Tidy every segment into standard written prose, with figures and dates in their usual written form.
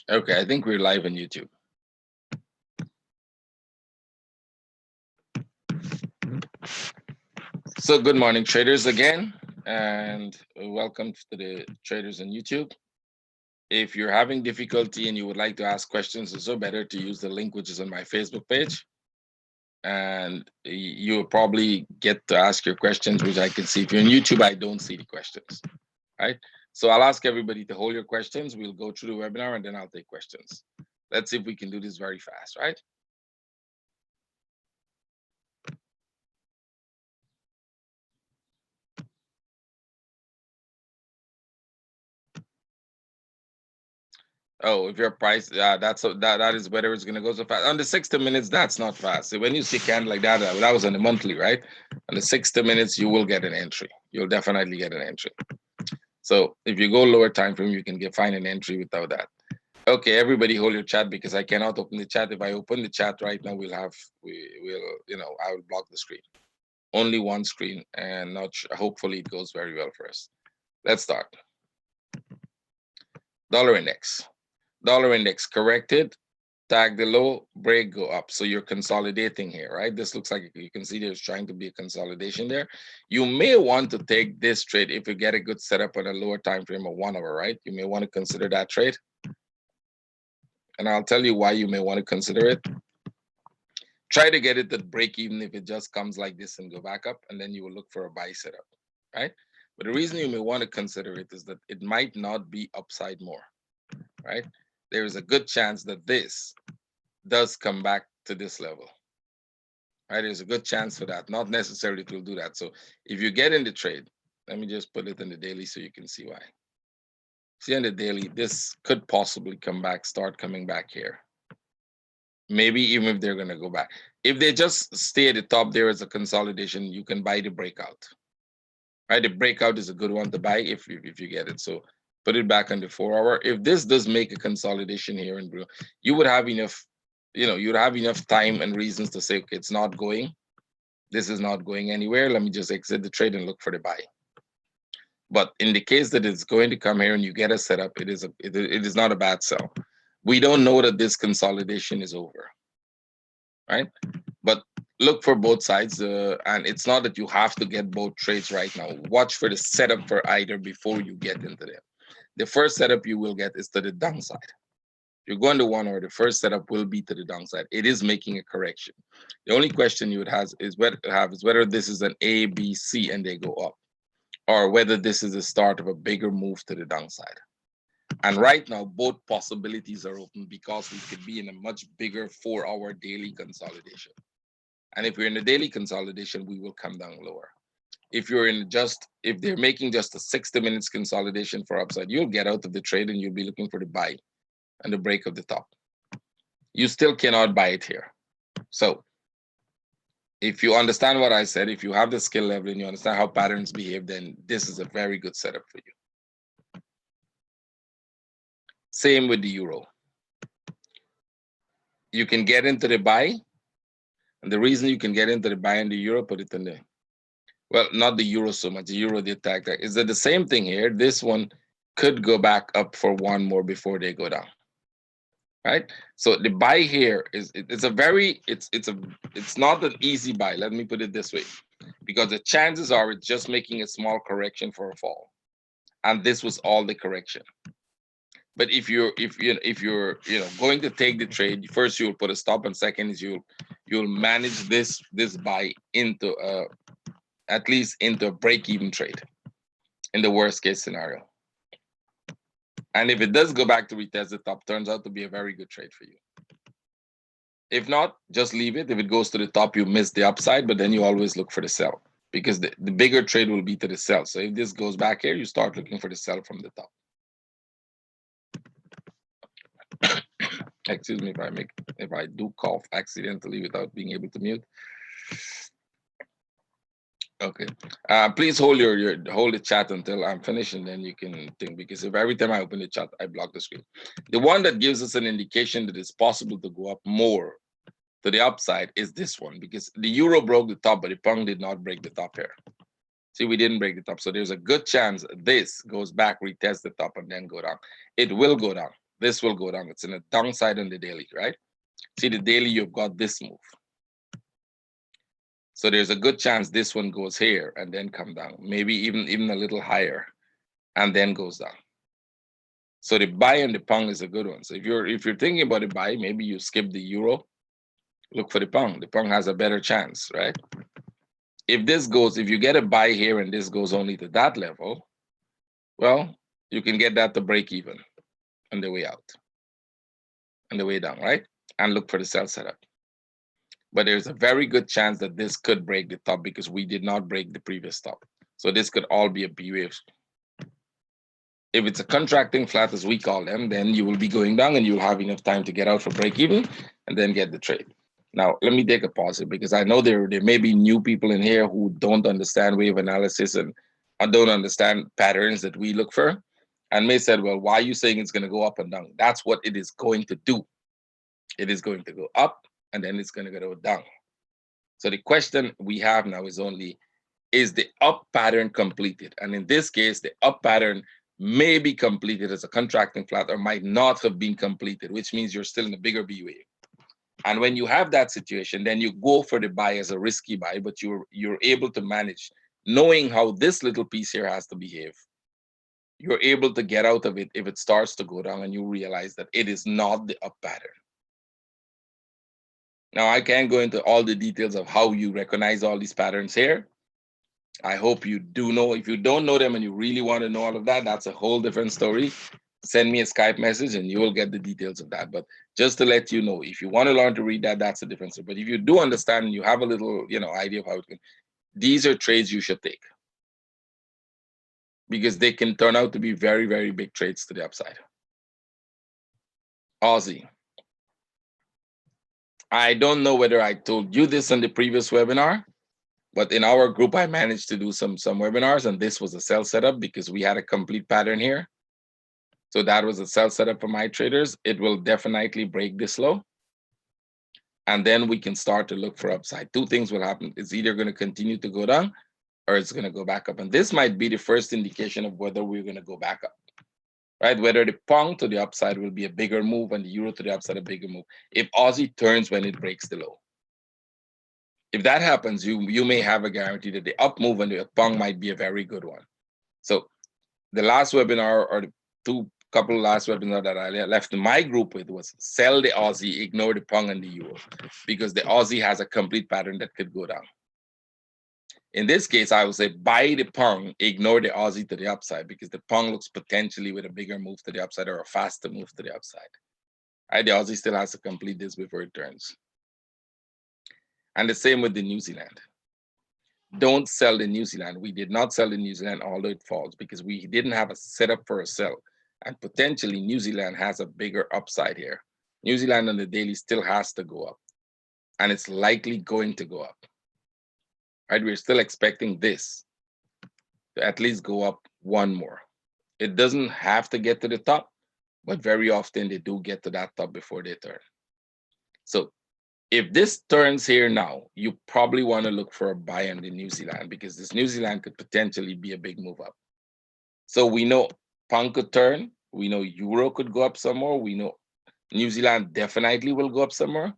Okay, I think we're live on YouTube. So good morning, traders again, and welcome to the traders on YouTube. If you're having difficulty and you would like to ask questions, it's so better to use the link which is on my Facebook page. And you'll probably get to ask your questions, which I can see. If you're on YouTube, I don't see the questions, right? So I'll ask everybody to hold your questions. We'll go through the webinar and then I'll take questions. Let's see if we can do this very fast, right? Oh, if your price, that is whether it's gonna go so fast. On the 60 minutes, that's not fast. So when you see candle like that, that was on the monthly, right? On the 60 minutes, you will get an entry. You'll definitely get an entry. So if you go lower time frame, you can find an entry without that. Okay, everybody hold your chat because I cannot open the chat. If I open the chat right now, we will, I will block the screen. Only one screen, and not hopefully it goes very well for us. Let's start. Dollar index. Dollar index corrected, tag the low, break, go up. So you're consolidating here, right? This looks like you can see there's trying to be a consolidation there. You may want to take this trade if you get a good setup on a lower time frame of 1 hour, right? You may want to consider that trade. And I'll tell you why you may want to consider it. Try to get it at break even if it just comes like this and go back up, and then you will look for a buy setup, right? But the reason you may want to consider it is that it might not be upside more, right? There is a good chance that this does come back to this level, right? There's a good chance for that. Not necessarily it will do that. So if you get in the trade, let me just put it in the daily so you can see why. See on the daily, this could possibly come back, start coming back here. Maybe even if they're going to go back. If they just stay at the top there as a consolidation, you can buy the breakout, right? The breakout is a good one to buy if you get it. So put it back on the 4 hour. If this does make a consolidation here in blue, you would have enough, you'd have enough time and reasons to say, okay, it's not going. This is not going anywhere. Let me just exit the trade and look for the buy. But in the case that it's going to come here and you get a setup, it is not a bad sell. We don't know that this consolidation is over, right? But look for both sides, and it's not that you have to get both trades right now. Watch for the setup for either before you get into them. The first setup you will get is to the downside. You're going to 1 hour, the first setup will be to the downside. It is making a correction. The only question you would have is whether this is an A, B, C, and they go up, or whether this is the start of a bigger move to the downside. And right now, both possibilities are open because we could be in a much bigger 4 hour daily consolidation. And if we're in a daily consolidation, we will come down lower. If they're making just a 60 minutes consolidation for upside, you'll get out of the trade and you'll be looking for the buy and the break of the top. You still cannot buy it here. So if you understand what I said, if you have the skill level and you understand how patterns behave, then this is a very good setup for you. Same with the euro. You can get into the buy. And the reason you can get into the buy in the euro, put it in the, well, not the euro so much, the euro, the attack, is that the same thing here. This one could go back up for one more before they go down. Right? So the buy here it's not an easy buy. Let me put it this way, because the chances are it's just making a small correction for a fall. And this was all the correction. But if you're going to take the trade, first you'll put a stop, and second is you'll manage this buy into at least into a break-even trade in the worst case scenario. And if it does go back to retest the top, turns out to be a very good trade for you. If not, just leave it. If it goes to the top, you miss the upside, but then you always look for the sell, because the bigger trade will be to the sell. So if this goes back here, you start looking for the sell from the top. Excuse me if I do cough accidentally without being able to mute. Okay. Please hold hold the chat until I'm finished, and then you can think, because if every time I open the chat, I block the screen. The one that gives us an indication that it's possible to go up more to the upside is this one, because the euro broke the top, but the pound did not break the top here. See, we didn't break the top. So there's a good chance this goes back, retest the top, and then go down. It will go down. this will go down. It's in a downside on the daily, right? See the daily, you've got this move. So there's a good chance this one goes here and then come down, maybe even a little higher, and then goes down. So the buy on the pound is a good one. So if you're thinking about a buy, maybe you skip the euro, look for the pound. The pound has a better chance, right? If you get a buy here and this goes only to that level, well, you can get that to break even on the way out, on the way down, right? And look for the sell setup. But there's a very good chance that this could break the top because we did not break the previous top. So this could all be a B wave. If it's a contracting flat, as we call them, then you will be going down and you'll have enough time to get out for break even and then get the trade. Now, let me take a pause here because I know there may be new people in here who don't understand wave analysis and don't understand patterns that we look for and may say, well, why are you saying it's going to go up and down? That's what it is going to do. It is going to go up and then it's going to go down. So the question we have now is only, is the up pattern completed? And in this case, the up pattern may be completed as a contracting flat or might not have been completed, which means you're still in a bigger B wave. And when you have that situation, then you go for the buy as a risky buy, but you're able to manage, knowing how this little piece here has to behave. You're able to get out of it if it starts to go down and you realize that it is not the up pattern. Now, I can't go into all the details of how you recognize all these patterns here. I hope you do know. If you don't know them and you really want to know all of that, that's a whole different story. Send me a Skype message and you will get the details of that. But just to let you know, if you want to learn to read that, that's a different story. But if you do understand and you have a little, idea of how it can, these are trades you should take because they can turn out to be very, very big trades to the upside. Aussie. I don't know whether I told you this in the previous webinar, but in our group, I managed to do some webinars, and this was a sell setup because we had a complete pattern here. So that was a sell setup for my traders. It will definitely break this low. And then we can start to look for upside. Two things will happen. It's either going to continue to go down or it's going to go back up. And this might be the first indication of whether we're going to go back up, right? Whether the pound to the upside will be a bigger move and the euro to the upside a bigger move. If Aussie turns when it breaks the low. If that happens, you may have a guarantee that the up move and the pound might be a very good one. So the last webinar or the couple last webinar that I left my group with was sell the Aussie, ignore the pound and the euro, because the Aussie has a complete pattern that could go down. In this case, I would say buy the pound, ignore the Aussie to the upside, because the pound looks potentially with a bigger move to the upside or a faster move to the upside. Right? The Aussie still has to complete this before it turns. And the same with the New Zealand. Don't sell the New Zealand. We did not sell the New Zealand, although it falls, because we didn't have a setup for a sell. And potentially New Zealand has a bigger upside here. New Zealand on the daily still has to go up. And it's likely going to go up. Right? We're still expecting this to at least go up one more. It doesn't have to get to the top, but very often they do get to that top before they turn. So if this turns here now, you probably want to look for a buy on the New Zealand because this New Zealand could potentially be a big move up. So we know pound could turn. We know euro could go up some more. We know New Zealand definitely will go up some more.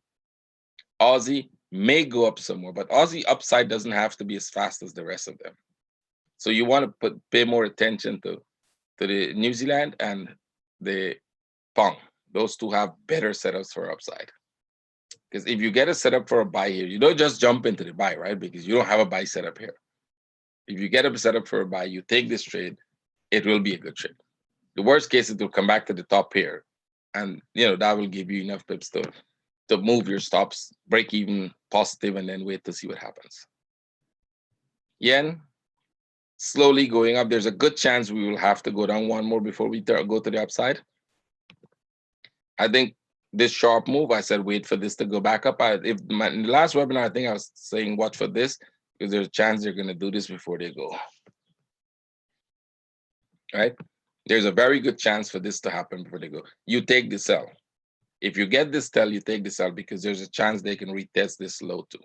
Aussie may go up some more, but Aussie upside doesn't have to be as fast as the rest of them. So you want to pay more attention to the New Zealand and the pound. Those two have better setups for upside. Because if you get a setup for a buy here, you don't just jump into the buy, right? Because you don't have a buy setup here. If you get a setup for a buy, you take this trade, it will be a good trade. The worst case, it will come back to the top here. And that will give you enough pips to move your stops, break even, positive, and then wait to see what happens. Yen, slowly going up. There's a good chance we will have to go down one more before we go to the upside. I think this sharp move, I said, wait for this to go back up. In the last webinar, I think I was saying watch for this because there's a chance they're going to do this before they go. Right? There's a very good chance for this to happen before they go. You take the sell. If you get this sell, you take the sell because there's a chance they can retest this low too.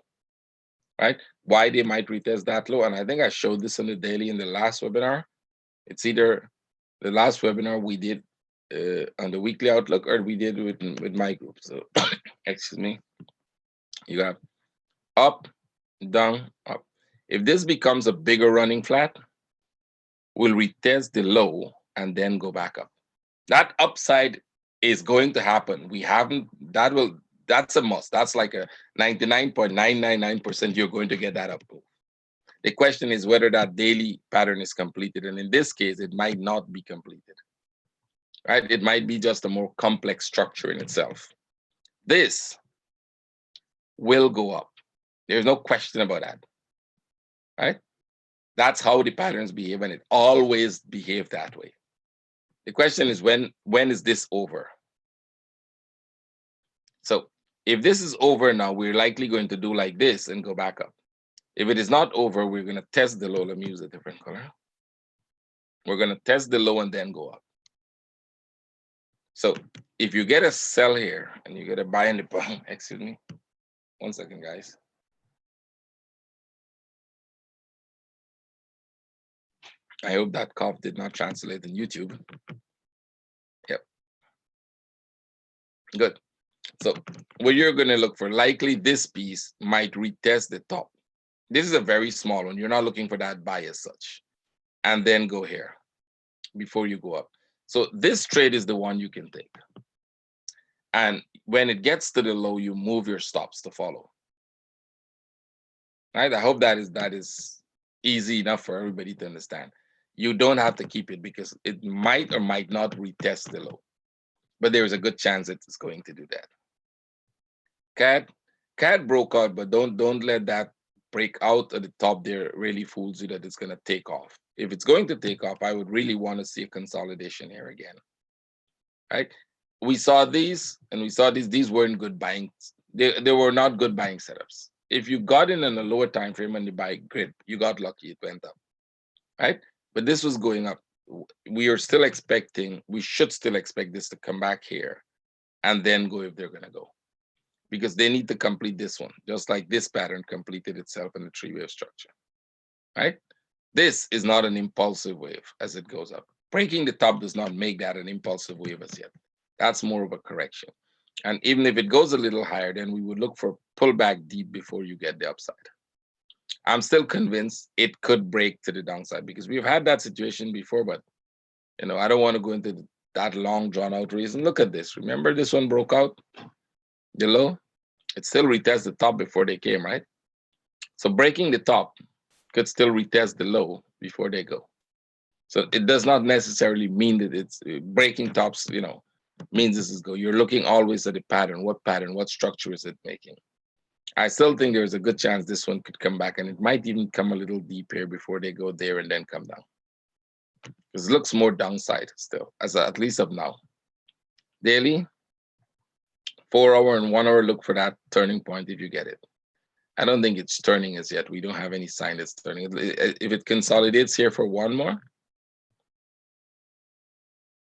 Right? Why they might retest that low, and I think I showed this on the daily in the last webinar. It's either the last webinar we did on the weekly outlook, or we did with my group. So excuse me, you have up, down, up. If this becomes a bigger running flat, we'll retest the low and then go back up. That upside is going to happen. We haven't, that's a must. That's like a 99.999% you're going to get that up. The question is whether that daily pattern is completed. And in this case, it might not be completed, right? It might be just a more complex structure in itself. This will go up. There's no question about that, right? That's how the patterns behave, and it always behave that way. The question is when is this over? So if this is over now, we're likely going to do like this and go back up. If it is not over, we're going to test the low. Let me use a different color. We're going to test the low and then go up. So if you get a sell here and you get a buy in the bottom, excuse me, 1 second, guys. I hope that cough did not translate in YouTube. Yep. Good. So what you're going to look for, likely this piece might retest the top. This is a very small one. You're not looking for that buy as such. And then go here before you go up. So this trade is the one you can take. And when it gets to the low, you move your stops to follow. Right? I hope that is easy enough for everybody to understand. You don't have to keep it because it might or might not retest the low. But there's a good chance it's going to do that. CAD broke out, but don't let that break out at the top there really fools you that it's going to take off. If it's going to take off, I would really want to see a consolidation here again. Right? We saw these and we saw these weren't good buying. They were not good buying setups. If you got in on a lower time frame and you buy grid, you got lucky, it went up. Right? But this was going up. We are still expecting, we should still expect this to come back here and then go if they're going to go. Because they need to complete this one, just like this pattern completed itself in the three-wave structure, right? This is not an impulsive wave as it goes up. Breaking the top does not make that an impulsive wave as yet. That's more of a correction. And even if it goes a little higher, then we would look for pullback deep before you get the upside. I'm still convinced it could break to the downside because we've had that situation before, but I don't want to go into that long drawn out reason. Look at this. Remember this one broke out? The low? It still retests the top before they came, right? So breaking the top could still retest the low before they go. So it does not necessarily mean that it's breaking tops, means this is go. You're looking always at the pattern. What structure is it making? I still think there's a good chance this one could come back, and it might even come a little deep here before they go there and then come down. Because it looks more downside still, at least of now. Daily, 4 hour and 1 hour, look for that turning point if you get it. I don't think it's turning as yet. We don't have any sign it's turning. If it consolidates here for one more,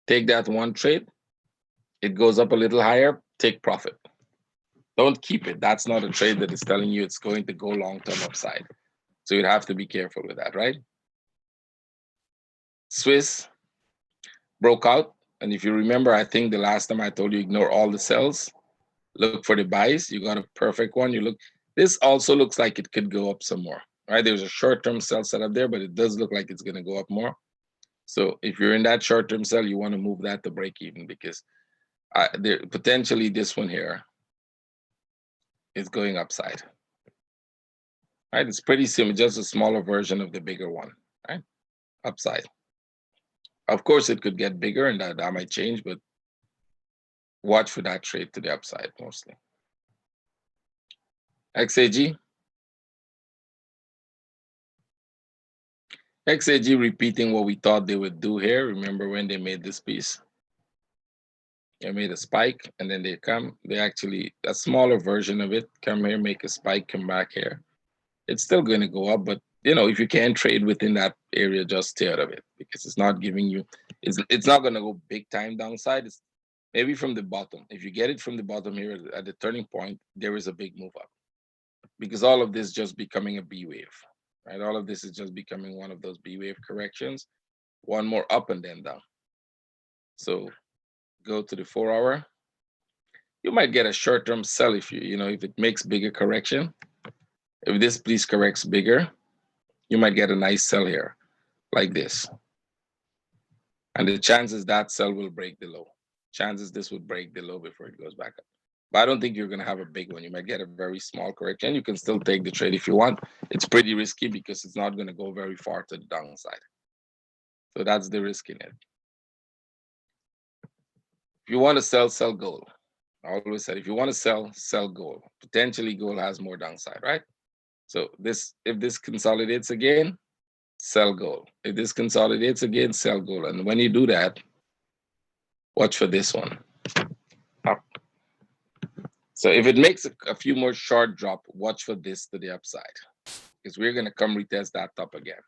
take that one trade. It goes up a little higher, take profit. Don't keep it. That's not a trade that is telling you it's going to go long-term upside. So you'd have to be careful with that, right? Swiss broke out. And if you remember, I think the last time I told you ignore all the sells, look for the buys. You got a perfect one. This also looks like it could go up some more, right? There's a short-term sell set up there, but it does look like it's going to go up more. So if you're in that short-term sell, you want to move that to break even because potentially this one here is going upside, right? It's pretty similar, just a smaller version of the bigger one, right? Upside. Of course, it could get bigger and that might change, but watch for that trade to the upside mostly. XAG. XAG repeating what we thought they would do here. Remember when they made this piece? They made a spike and then they actually, a smaller version of it, come here, make a spike, come back here. It's still going to go up, but if you can't trade within that area, just stay out of it because it's not giving you, it's not going to go big time downside. It's maybe from the bottom. If you get it from the bottom here at the turning point, there is a big move up because all of this is just becoming a B wave, right? All of this is just becoming one of those B wave corrections, one more up and then down. So go to the 4-hour. You might get a short-term sell if if it makes bigger correction. If this please corrects bigger, you might get a nice sell here, like this. And the chances that sell will break the low. Chances this would break the low before it goes back up. But I don't think you're going to have a big one. You might get a very small correction. You can still take the trade if you want. It's pretty risky because it's not going to go very far to the downside. So that's the risk in it. If you want to sell gold. I always said, if you want to sell gold. Potentially gold has more downside, right? So if this consolidates again, sell gold. If this consolidates again, sell gold. And when you do that, watch for this one. Up. So if it makes a few more short drop, watch for this to the upside. Because we're going to come retest that top again.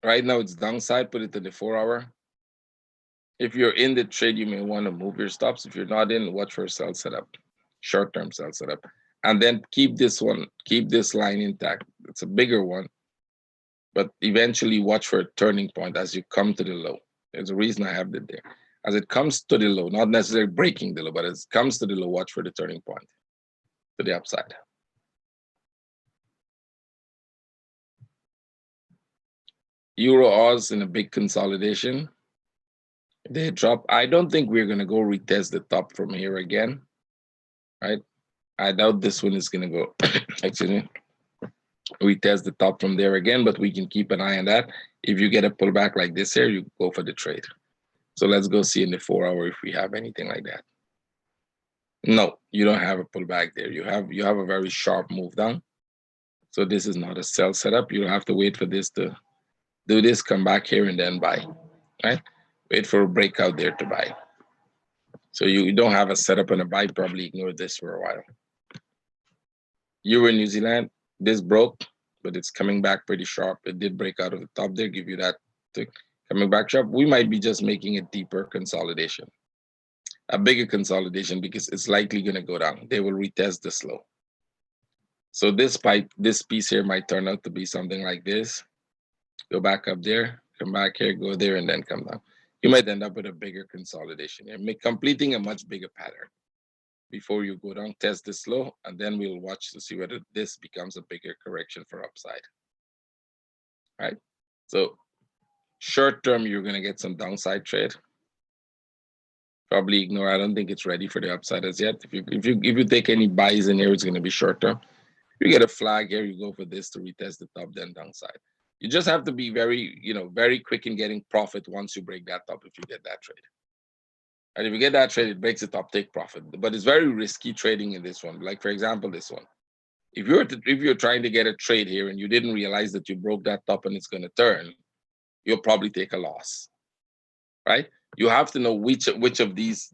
Right now it's downside, put it to the 4-hour. If you're in the trade, you may want to move your stops. If you're not in, watch for a sell setup, short-term sell setup. And then keep this line intact. It's a bigger one. But eventually watch for a turning point as you come to the low. There's a reason I have it there. As it comes to the low, not necessarily breaking the low, but as it comes to the low, watch for the turning point to the upside. Euro Oz in a big consolidation. They drop. I don't think we're going to go retest the top from here again, right? I doubt this one is going to go, excuse me, retest the top from there again, but we can keep an eye on that. If you get a pullback like this here, you go for the trade. So let's go see in the 4-hour if we have anything like that. No, you don't have a pullback there. You have a very sharp move down. So this is not a sell setup. You'll have to wait for this to do this, come back here and then buy, right? Wait for a breakout there to buy. So you don't have a setup and a buy, probably ignore this for a while. Euro New Zealand, this broke, but it's coming back pretty sharp. It did break out of the top there, give you that tick. Coming back sharp. We might be just making a deeper consolidation, a bigger consolidation, because it's likely going to go down. They will retest this low. So this piece here might turn out to be something like this. Go back up there, come back here, go there, and then come down. You might end up with a bigger consolidation here, completing a much bigger pattern. Before you go down, test this low, and then we'll watch to see whether this becomes a bigger correction for upside. Right? So short term, you're going to get some downside trade. Probably ignore. I don't think it's ready for the upside as yet. If you take any buys in here, it's going to be short term. You get a flag here, you go for this to retest the top, then downside. You just have to be very quick in getting profit once you break that top if you get that trade. And if you get that trade, it breaks the top, take profit. But it's very risky trading in this one. Like for example, this one. If you're trying to get a trade here and you didn't realize that you broke that top and it's going to turn, you'll probably take a loss, right? You have to know which of these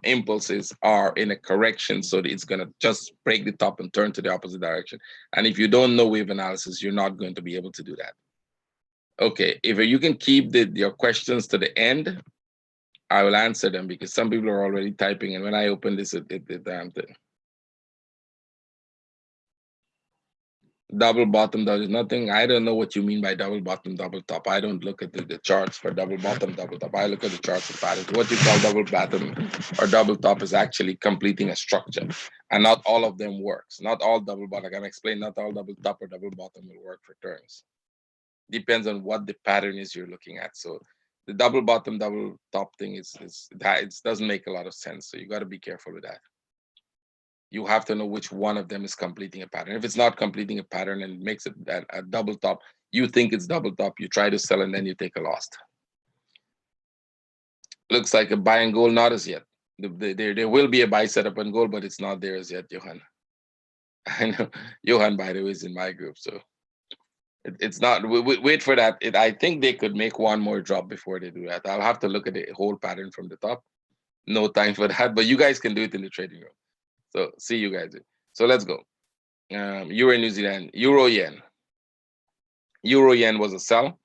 impulses are in a correction, so that it's going to just break the top and turn to the opposite direction. And if you don't know wave analysis, you're not going to be able to do that. Okay, if you can keep your questions to the end, I will answer them, because some people are already typing, and when I open this, it damn thing. Double bottom, that is nothing. I don't know what you mean by double bottom, double top. I don't look at the charts for double bottom, double top. I look at the charts of patterns. What you call double bottom or double top is actually completing a structure, and not all of them works. Not all double bottom. I can explain. Not all double top or double bottom will work for turns. Depends on what the pattern is you're looking at. So the double bottom, double top thing it doesn't make a lot of sense. So you got to be careful with that. You have to know which one of them is completing a pattern. If it's not completing a pattern and it makes it a double top, you think it's double top, you try to sell, and then you take a loss. Looks like a buy in gold, not as yet. There will be a buy setup on gold, but it's not there as yet, Johan. I know Johan, by the way, is in my group, so it's not. Wait for that. I think they could make one more drop before they do that. I'll have to look at the whole pattern from the top. No time for that, but you guys can do it in the trading room. So see you guys. So let's go. Euro New Zealand, Euro Yen. Euro Yen was a sell,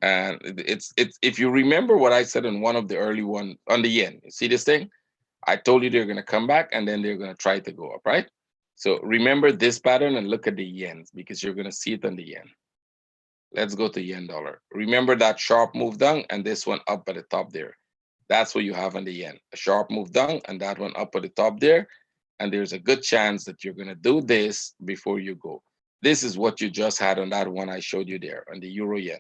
and it's if you remember what I said in one of the early one on the yen. You see this thing? I told you they're going to come back and then they're going to try to go up, right? So remember this pattern and look at the yens, because you're going to see it on the yen. Let's go to yen dollar. Remember that sharp move down and this one up at the top there. That's what you have on the yen. A sharp move down and that one up at the top there. And there's a good chance that you're going to do this before you go. This is what you just had on that one I showed you there on the euro yen.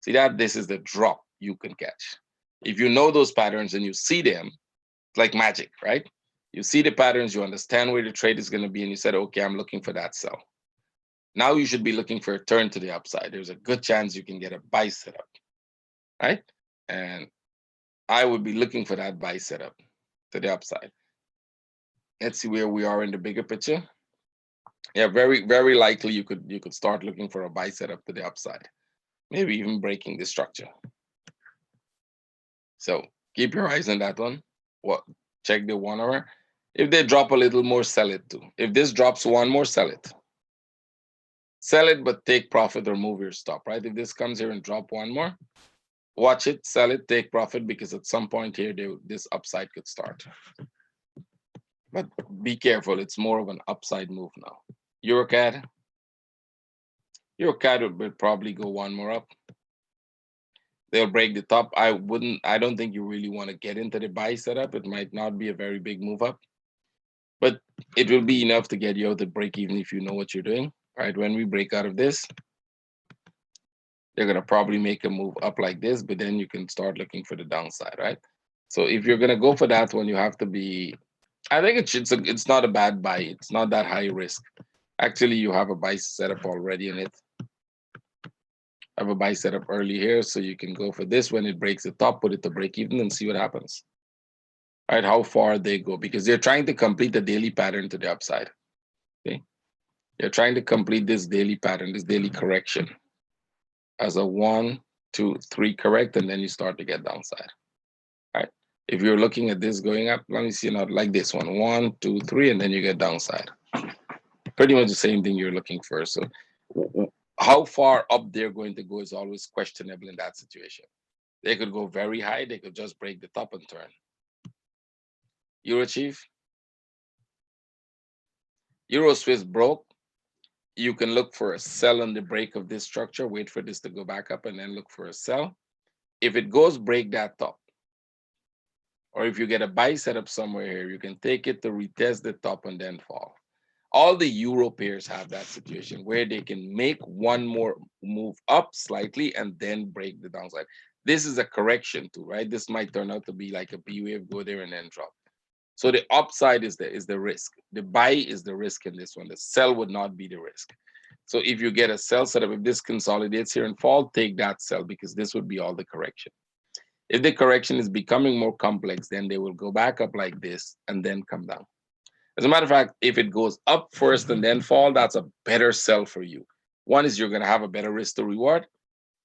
See that? This is the drop you can catch. If you know those patterns and you see them, it's like magic, right? You see the patterns, you understand where the trade is going to be, and you said, okay, I'm looking for that sell. Now you should be looking for a turn to the upside. There's a good chance you can get a buy setup, right? And I would be looking for that buy setup to the upside. Let's see where we are in the bigger picture. Yeah, very, very likely you could start looking for a buy setup to the upside, maybe even breaking the structure. So keep your eyes on that one. What? Check the 1 hour. If they drop a little more, sell it too. If this drops one more, sell it. Sell it, but take profit or move your stop, right? If this comes here and drop one more, watch it, sell it, take profit, because at some point here, this upside could start. But be careful, it's more of an upside move now. EuroCAD. EuroCAD will probably go one more up. They'll break the top. I don't think you really want to get into the buy setup. It might not be a very big move up, but it will be enough to get you out the break even if you know what you're doing. Right? When we break out of this, they're gonna probably make a move up like this, but then you can start looking for the downside, right? So if you're gonna go for that one, you have to be. I think it's not a bad buy. It's not that high risk. Actually, you have a buy setup already in it. Have a buy setup early here, so you can go for this. When it breaks the top, put it to break even and see what happens. All right, how far they go, because they're trying to complete the daily pattern to the upside. Okay, they're trying to complete this daily pattern, this daily correction, as a 1, 2, 3 correct, and then you start to get downside. All right. If you're looking at this going up, let me see, not like this one, 1, 2, 3, and then you get downside. Pretty much the same thing you're looking for. So how far up they're going to go is always questionable in that situation. They could go very high. They could just break the top and turn. Euro Chief. Euro Swiss broke. You can look for a sell on the break of this structure. Wait for this to go back up and then look for a sell. If it goes, break that top. Or if you get a buy setup somewhere here, you can take it to retest the top and then fall. All the Euro pairs have that situation where they can make one more move up slightly and then break the downside. This is a correction too, right? This might turn out to be like a B wave, go there and then drop. So the upside is the risk. The buy is the risk in this one. The sell would not be the risk. So if you get a sell setup, if this consolidates here and fall, take that sell, because this would be all the correction. If the correction is becoming more complex, then they will go back up like this and then come down. As a matter of fact, if it goes up first and then fall, that's a better sell for you. One is you're going to have a better risk to reward,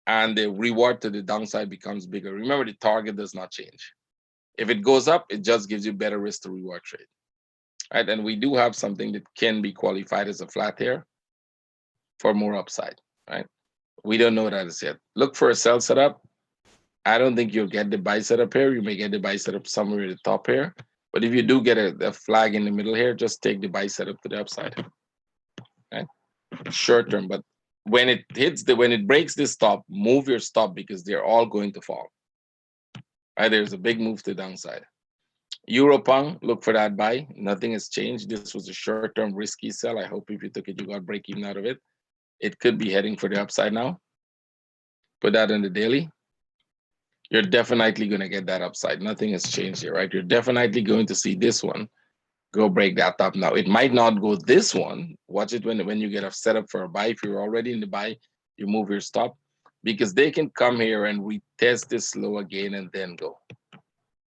and the reward to the downside becomes bigger. Remember, the target does not change. If it goes up, it just gives you better risk to reward trade. Right? And we do have something that can be qualified as a flat here for more upside. Right? We don't know that as yet. Look for a sell setup. I don't think you'll get the buy setup here. You may get the buy setup somewhere at the top here. But if you do get a flag in the middle here, just take the buy setup to the upside. Right? Short term. But when it when it breaks this stop, move your stop, because they're all going to fall. Right? There's a big move to the downside. Europong, look for that buy. Nothing has changed. This was a short-term risky sell. I hope if you took it, you got break even out of it. It could be heading for the upside now. Put that in the daily. You're definitely going to get that upside. Nothing has changed here, right? You're definitely going to see this one go break that top. Now, it might not go this one. Watch it when you get a setup for a buy. If you're already in the buy, you move your stop, because they can come here and retest this low again and then go,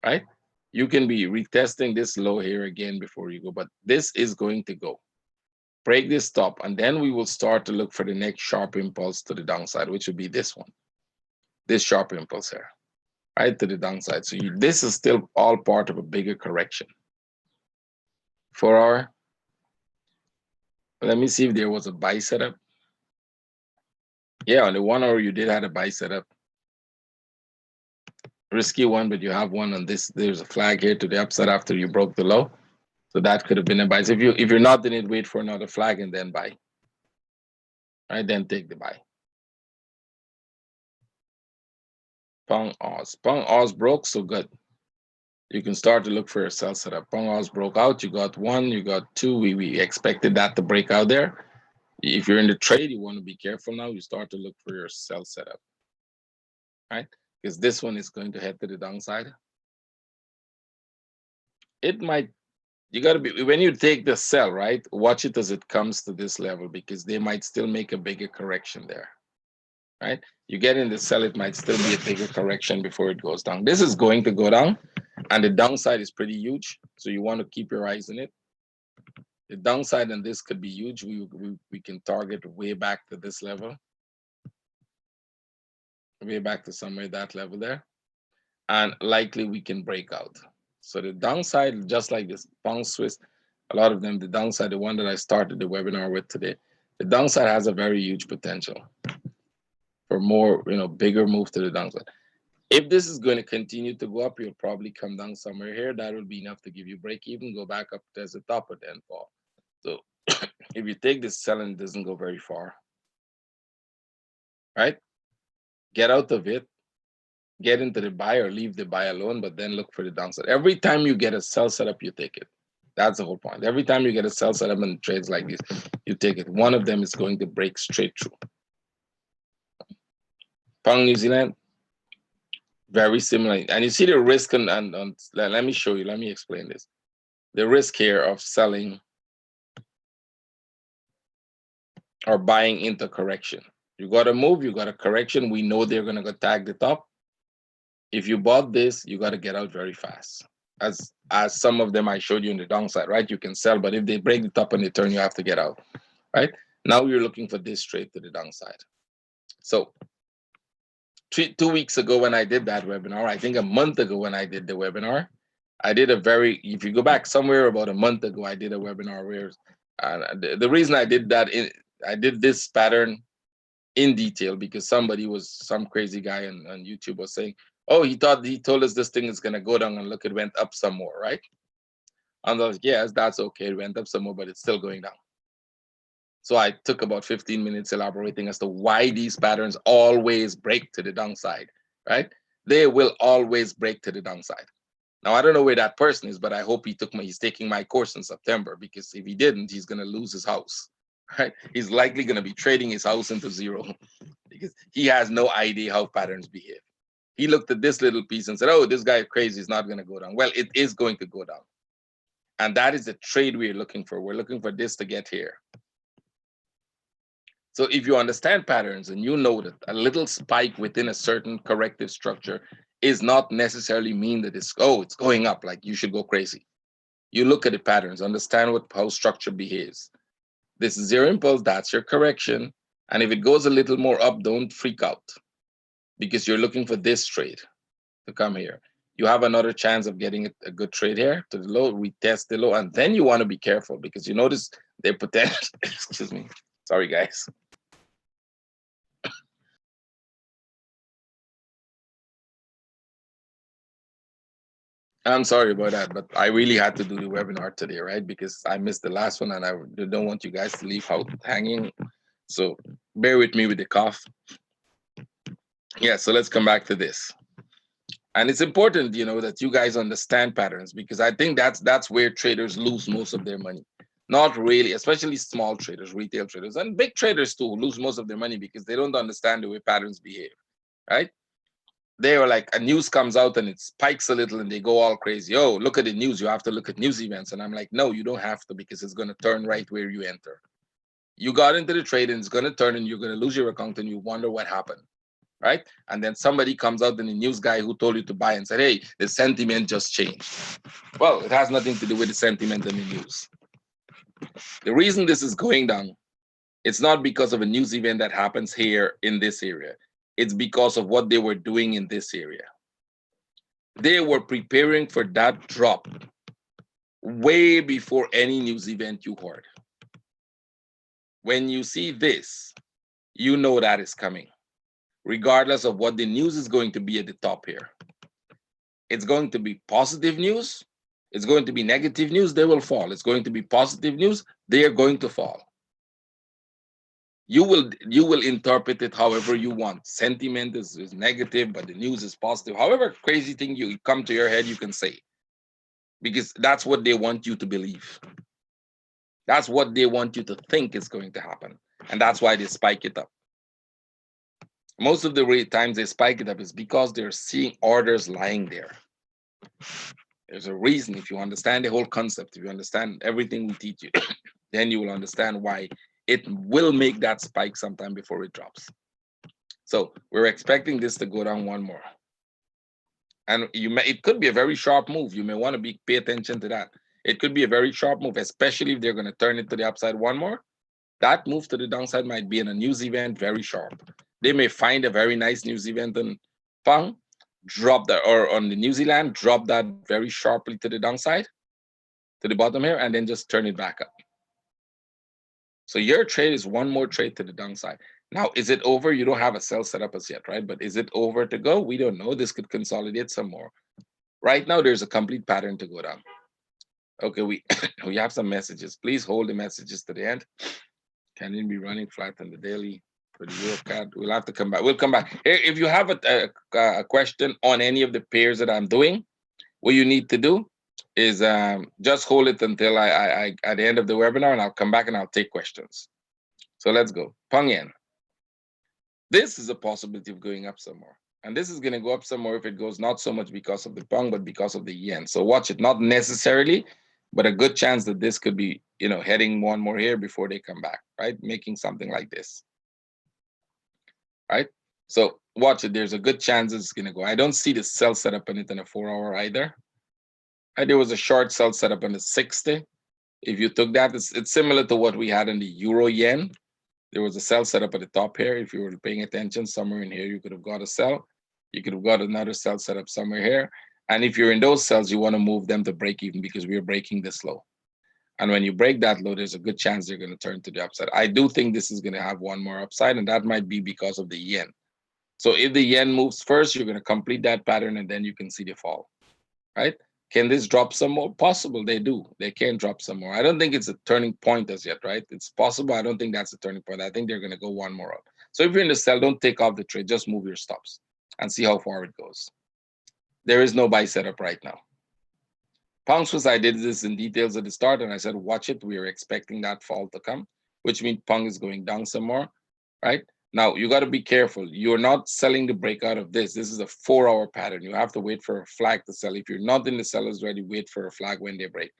right? You can be retesting this low here again before you go, but this is going to go. Break this top, and then we will start to look for the next sharp impulse to the downside, which would be this one. This sharp impulse here, right, to the downside. So this is still all part of a bigger correction. 4 hour. Let me see if there was a buy setup. Yeah, on the 1 hour, you did have a buy setup. Risky one, but you have one on this. There's a flag here to the upside after you broke the low. So that could have been a buy. So if you're not in it, wait for another flag and then buy. Right, then take the buy. Pong Oz. Pong Oz broke, so good. You can start to look for a sell setup. Pong Oz broke out. You got one, you got two. We expected that to break out there. If you're in the trade, you want to be careful now. You start to look for your sell setup, right? Because this one is going to head to the downside. It might, you got to be, when you take the sell, right? Watch it as it comes to this level because they might still make a bigger correction there, right? You get in the sell, it might still be a bigger correction before it goes down. This is going to go down and the downside is pretty huge. So you want to keep your eyes on it. The downside on this could be huge. We can target way back to this level, way back to somewhere that level there. And likely we can break out. So the downside, just like this pound Swiss, a lot of them, the downside, the one that I started the webinar with today, the downside has a very huge potential for more, bigger move to the downside. If this is going to continue to go up, you'll probably come down somewhere here. That will be enough to give you break even, go back up as the top, and then fall. So if you take this selling, it doesn't go very far, right? Get out of it, get into the buy or leave the buy alone, but then look for the downside. Every time you get a sell setup, you take it. That's the whole point. Every time you get a sell setup in trades like this, you take it. One of them is going to break straight through. Pound New Zealand, very similar. And you see the risk on let me show you, let me explain this. The risk here of selling or buying into correction. You got to move, you got a correction. We know they're going to go tag the top. If you bought this, you got to get out very fast. As some of them I showed you in the downside, right? You can sell, but if they break the top and they turn, you have to get out, right? Now you're looking for this trade to the downside. So 2 weeks ago when I did that webinar, I think a month ago when I did the webinar, I did if you go back somewhere about a month ago, I did a webinar where the reason I did that, I did this pattern in detail because some crazy guy on YouTube was saying, oh, he told us this thing is going to go down, and look, it went up some more, right? And I was like, yes, that's okay. It went up some more, but it's still going down. So I took about 15 minutes elaborating as to why these patterns always break to the downside, right? They will always break to the downside. Now, I don't know where that person is, but I hope he's taking my course in September, because if he didn't, he's going to lose his house, right? He's likely going to be trading his house into zero because he has no idea how patterns behave. He looked at this little piece and said, oh, this guy is crazy. It's not going to go down. Well, it is going to go down. And that is the trade we're looking for. We're looking for this to get here. So if you understand patterns and you know that a little spike within a certain corrective structure is not necessarily mean that it's going up, like you should go crazy. You look at the patterns, understand how structure behaves. This is your impulse, that's your correction. And if it goes a little more up, don't freak out, because you're looking for this trade to come here. You have another chance of getting a good trade here to the low, retest the low, and then you want to be careful because you notice their potential. Excuse me. Sorry, guys. I'm sorry about that, but I really had to do the webinar today, right? Because I missed the last one and I don't want you guys to leave out hanging. So bear with me with the cough. Yeah, so let's come back to this. And it's important, that you guys understand patterns, because I think that's where traders lose most of their money. Not really, especially small traders, retail traders, and big traders too lose most of their money because they don't understand the way patterns behave, right? They are like, a news comes out and it spikes a little and they go all crazy. Oh, look at the news. You have to look at news events. And I'm like, no, you don't have to, because it's going to turn right where you enter. You got into the trade and it's going to turn and you're going to lose your account and you wonder what happened, right? And then somebody comes out and the news guy who told you to buy and said, hey, the sentiment just changed. Well, it has nothing to do with the sentiment in the news. The reason this is going down, it's not because of a news event that happens here in this area. It's because of what they were doing in this area. They were preparing for that drop way before any news event you heard. When you see this, you know that is coming, regardless of what the news is going to be at the top here. It's going to be positive news. It's going to be negative news. They will fall. It's going to be positive news. They are going to fall. You will interpret it however you want. Sentiment is negative, but the news is positive. However crazy thing you come to your head, you can say, because that's what they want you to believe. That's what they want you to think is going to happen. And that's why they spike it up. Most of the times they spike it up is because they're seeing orders lying there. There's a reason. If you understand the whole concept, if you understand everything we teach you, then you will understand why it will make that spike sometime before it drops. So we're expecting this to go down one more. And it could be a very sharp move. You may want to pay attention to that. It could be a very sharp move, especially if they're going to turn it to the upside one more. That move to the downside might be in a news event, very sharp. They may find a very nice news event and pang, drop that, or on the New Zealand, drop that very sharply to the downside, to the bottom here, and then just turn it back up. So your trade is one more trade to the downside. Now, is it over? You don't have a sell set up as yet, right? But is it over to go? We don't know. This could consolidate some more. Right now, there's a complete pattern to go down. Okay, we we have some messages. Please hold the messages to the end. Can it be running flat on the daily for the EuroCAD? We'll have to come back. We'll come back. If you have a question on any of the pairs that I'm doing, what you need to do is just hold it until I at the end of the webinar, and I'll come back and I'll take questions. So let's go. Peng Yen. This is a possibility of going up some more. And this is going to go up some more if it goes not so much because of the Peng, but because of the Yen. So watch it. Not necessarily, but a good chance that this could be, heading one more here before they come back, right? Making something like this, right? So watch it. There's a good chance it's going to go. I don't see the sell setup in it in a 4-hour either. There was a short sell setup in the 60. If you took that, it's similar to what we had in the Euro Yen. There was a sell setup at the top here. If you were paying attention, somewhere in here, you could have got a sell. You could have got another sell setup somewhere here. And if you're in those cells, you want to move them to break even because we're breaking this low. And when you break that low, there's a good chance they're going to turn to the upside. I do think this is going to have one more upside, and that might be because of the Yen. So if the Yen moves first, you're going to complete that pattern, and then you can see the fall, right? Can this drop some more? Possible. They do. They can drop some more. I don't think it's a turning point as yet, right? It's possible. I don't think that's a turning point. I think they're going to go one more up. So if you're in the sell, don't take off the trade. Just move your stops and see how far it goes. There is no buy setup right now. Pound Swiss, I did this in details at the start, and I said, watch it. We are expecting that fall to come, which means Pong is going down some more, right? Now, you got to be careful. You're not selling the breakout of this. This is a 4-hour pattern. You have to wait for a flag to sell. If you're not in the sellers ready, wait for a flag when they break.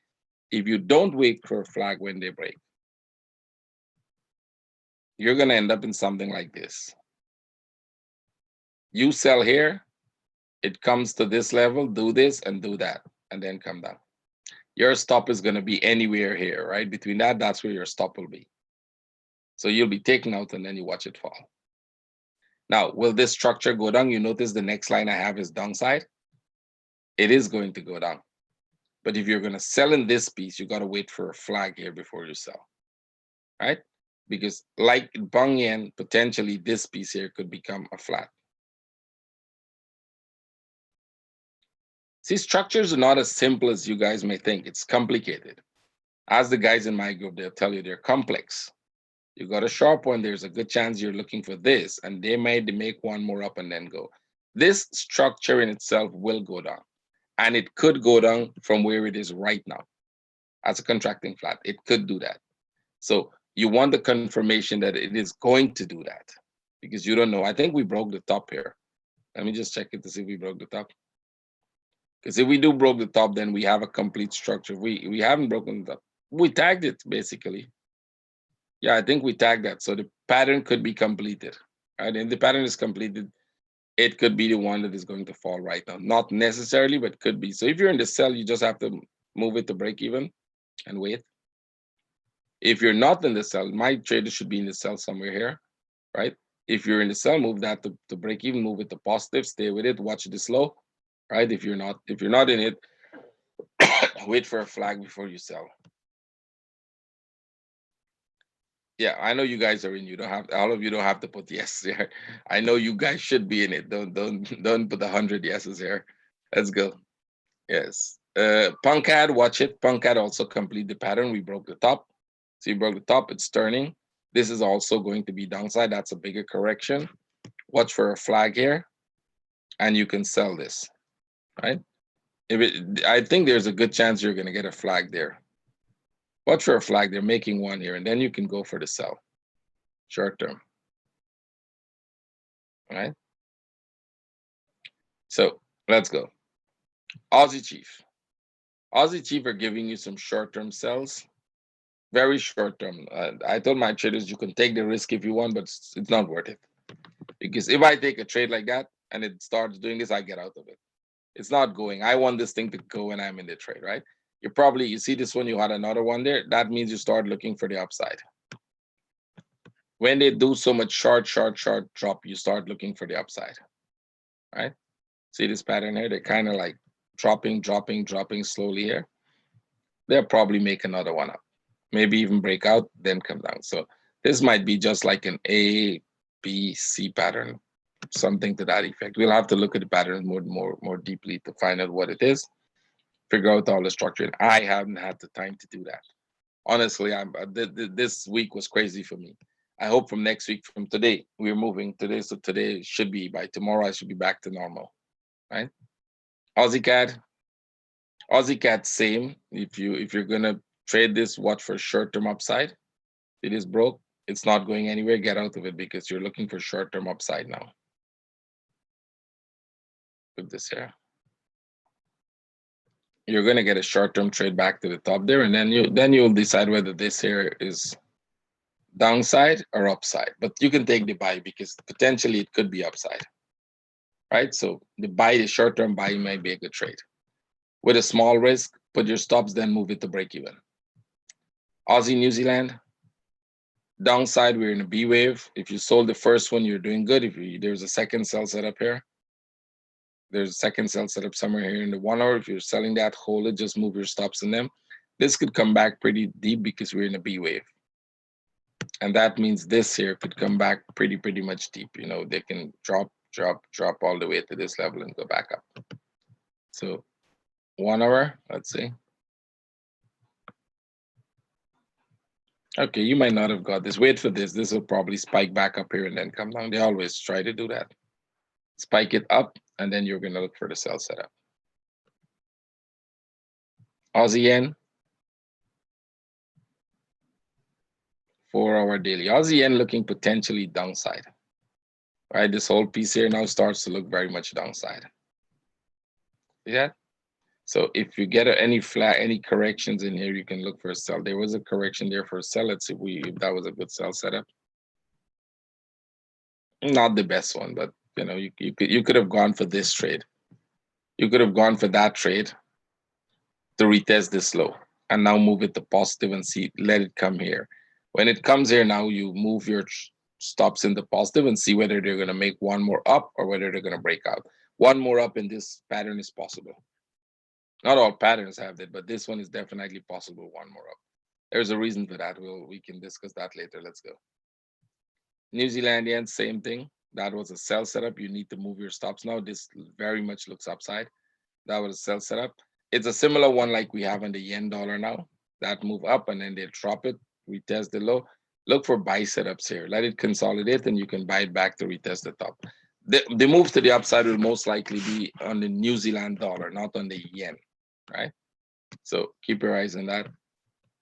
If you don't wait for a flag when they break, you're going to end up in something like this. You sell here, it comes to this level, do this and do that, and then come down. Your stop is going to be anywhere here, right? Between that, that's where your stop will be. So you'll be taken out and then you watch it fall. Now, will this structure go down? You notice the next line I have is downside. It is going to go down. But if you're going to sell in this piece, you got to wait for a flag here before you sell, right? Because like Bang Yen, potentially this piece here could become a flat. See, structures are not as simple as you guys may think. It's complicated. As the guys in my group, they'll tell you they're complex. You got a sharp one, there's a good chance you're looking for this, and they may make one more up and then go. This structure in itself will go down, and it could go down from where it is right now as a contracting flat. It could do that. So you want the confirmation that it is going to do that because you don't know. I think we broke the top here. Let me just check it to see if we broke the top. Because if we do broke the top, then we have a complete structure. We haven't broken the top. We tagged it basically. Yeah, I think we tagged that. So the pattern could be completed, right? And the pattern is completed, it could be the one that is going to fall right now. Not necessarily, but could be. So if you're in the sell, you just have to move it to break even and wait. If you're not in the sell, my trader should be in the sell somewhere here, right? If you're in the sell, move that to break even, move it to positive, stay with it, watch the slow, right? If you're not in it, wait for a flag before you sell. Yeah, I know you guys are in. You don't have, all of you don't have to put yes there. I know you guys should be in it. Don't put 100 yeses here. Let's go. Yes. Punkad, watch it. Punkad also complete the pattern. We broke the top. So you broke the top, it's turning. This is also going to be downside. That's a bigger correction. Watch for a flag here, and you can sell this, right? I think there's a good chance you're going to get a flag there. Watch for a flag. They're making one here, and then you can go for the sell, short term, right? So let's go. Aussie Chief. Aussie Chief are giving you some short-term sells, very short-term. I told my traders you can take the risk if you want, but it's not worth it. Because if I take a trade like that and it starts doing this, I get out of it. It's not going. I want this thing to go when I'm in the trade, right? You see this one, you had another one there. That means you start looking for the upside. When they do so much short drop, you start looking for the upside, right? See this pattern here? They're kind of like dropping slowly here. They'll probably make another one up. Maybe even break out, then come down. So this might be just like an A, B, C pattern, something to that effect. We'll have to look at the pattern more deeply to find out what it is, figure out all the structure. And I haven't had the time to do that. Honestly, this week was crazy for me. I hope from next week, from today, we're moving today. So today should be, by tomorrow, I should be back to normal, right? Aussie CAD, same. If you're gonna trade this, watch for short-term upside. It is broke. It's not going anywhere. Get out of it because you're looking for short-term upside now. Put this here. You're gonna get a short-term trade back to the top there, and then you'll decide whether this here is downside or upside. But you can take the buy because potentially it could be upside, right? So the short-term buy might be a good trade. With a small risk, put your stops, then move it to break even. Aussie New Zealand. Downside, we're in a B wave. If you sold the first one, you're doing good. There's a second sell setup here. There's a second sell setup somewhere here in the 1 hour. If you're selling that, hold it, just move your stops in them. This could come back pretty deep because we're in a B wave. And that means this here could come back pretty much deep. You know, they can drop all the way to this level and go back up. So 1 hour, let's see. Okay, you might not have got this. Wait for this. This will probably spike back up here and then come down. They always try to do that. Spike it up, and then you're going to look for the sell setup. Aussie yen. 4 hour daily. Aussie yen looking potentially downside. Right, this whole piece here now starts to look very much downside. See that? So if you get any corrections in here, you can look for a sell. There was a correction there for a sell. Let's see if that was a good sell setup. Not the best one, but you know, you could have gone for this trade. You could have gone for that trade to retest this low and now move it to positive and see, let it come here. When it comes here now, you move your stops into positive and see whether they're going to make one more up or whether they're going to break out. One more up in this pattern is possible. Not all patterns have that, but this one is definitely possible. One more up. There's a reason for that. We can discuss that later. Let's go. New Zealand yen, same thing. That was a sell setup. You need to move your stops now. This very much looks upside. That was a sell setup. It's a similar one like we have in the yen dollar now. That move up and then they drop it, retest the low. Look for buy setups here. Let it consolidate and you can buy it back to retest the top. The move to the upside will most likely be on the New Zealand dollar, not on the yen, right? So keep your eyes on that.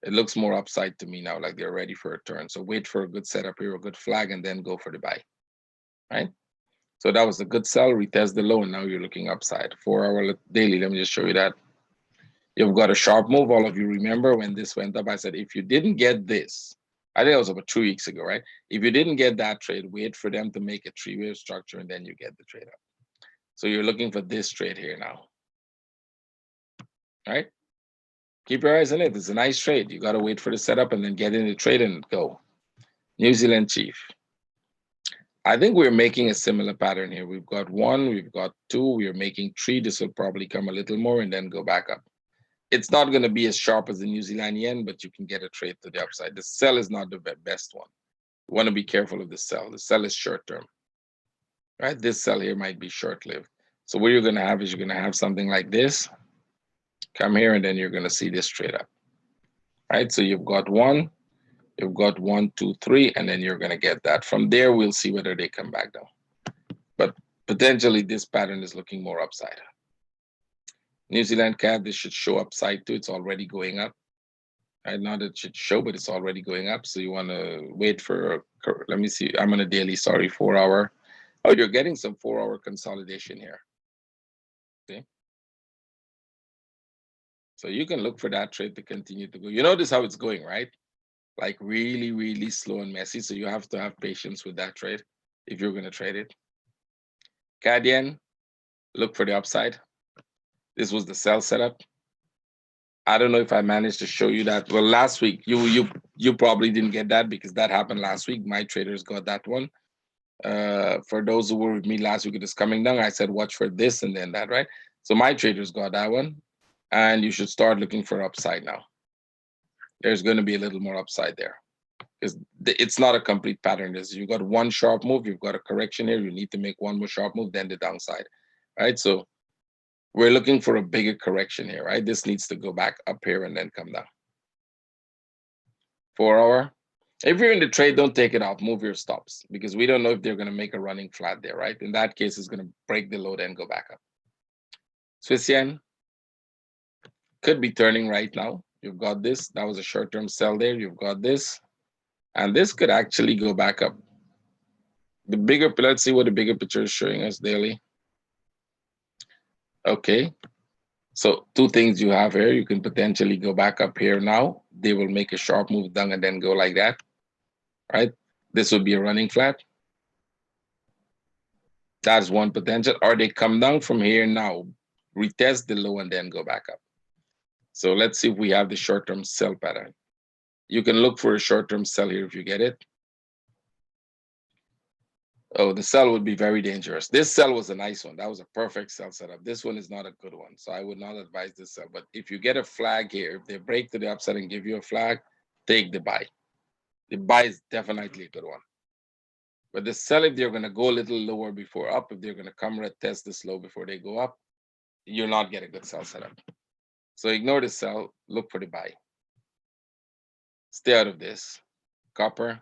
It looks more upside to me now, like they're ready for a turn. So wait for a good setup here, a good flag, and then go for the buy, right? So that was a good sell, retest the low, and now you're looking upside. 4 hour daily, let me just show you that. You've got a sharp move. All of you remember when this went up, I said, if you didn't get this, I think it was about 2 weeks ago, right? If you didn't get that trade, wait for them to make a three-wave structure, and then you get the trade up. So you're looking for this trade here now, right? Keep your eyes on it. It's a nice trade. You got to wait for the setup and then get in the trade and go. New Zealand Chief. I think we're making a similar pattern here. We've got 1, we've got 2, we're making 3. This will probably come a little more and then go back up. It's not going to be as sharp as the New Zealand yen, but you can get a trade to the upside. The sell is not the best one. You want to be careful of the sell. The sell is short term, right? This sell here might be short-lived. So what you're going to have is you're going to have something like this. Come here, and then you're going to see this trade up, right? So you've got 1, You've got 1, 2, 3, and then you're going to get that. From there, we'll see whether they come back down. But potentially, this pattern is looking more upside. New Zealand CAD, this should show upside too. It's already going up. Right now, it should show, but it's already going up. So you want to wait for, let me see. I'm on a daily, sorry, 4-hour. Oh, you're getting some 4-hour consolidation here. See? So you can look for that trade to continue to go. You notice how it's going, right? Like really, really slow and messy. So you have to have patience with that trade if you're going to trade it. CAD, look for the upside. This was the sell setup. I don't know if I managed to show you that. Well, last week you probably didn't get that because that happened last week. My traders got that one. For those who were with me last week, it is coming down. I said watch for this and then that, right? So my traders got that one, and you should start looking for upside now. There's going to be a little more upside there because it's not a complete pattern. You've got one sharp move, you've got a correction here. You need to make one more sharp move, then the downside, right? So we're looking for a bigger correction here, right? This needs to go back up here and then come down. 4-hour. If you're in the trade, don't take it off. Move your stops because we don't know if they're going to make a running flat there, right? In that case, it's going to break the low and go back up. Swiss yen could be turning right now. You've got this. That was a short-term sell there. You've got this. And this could actually go back up. The bigger, let's see what the bigger picture is showing us daily. Okay. So 2 things you have here. You can potentially go back up here now. They will make a sharp move down and then go like that, right? This would be a running flat. That's one potential. Or they come down from here now, retest the low and then go back up. So let's see if we have the short-term sell pattern. You can look for a short-term sell here if you get it. Oh, the sell would be very dangerous. This sell was a nice one. That was a perfect sell setup. This one is not a good one. So I would not advise this sell. But if you get a flag here, if they break to the upside and give you a flag, take the buy. The buy is definitely a good one. But the sell, if they're going to go a little lower before up, if they're going to come retest this low before they go up, you'll not get a good sell setup. So ignore the sell, look for the buy. Stay out of this. Copper,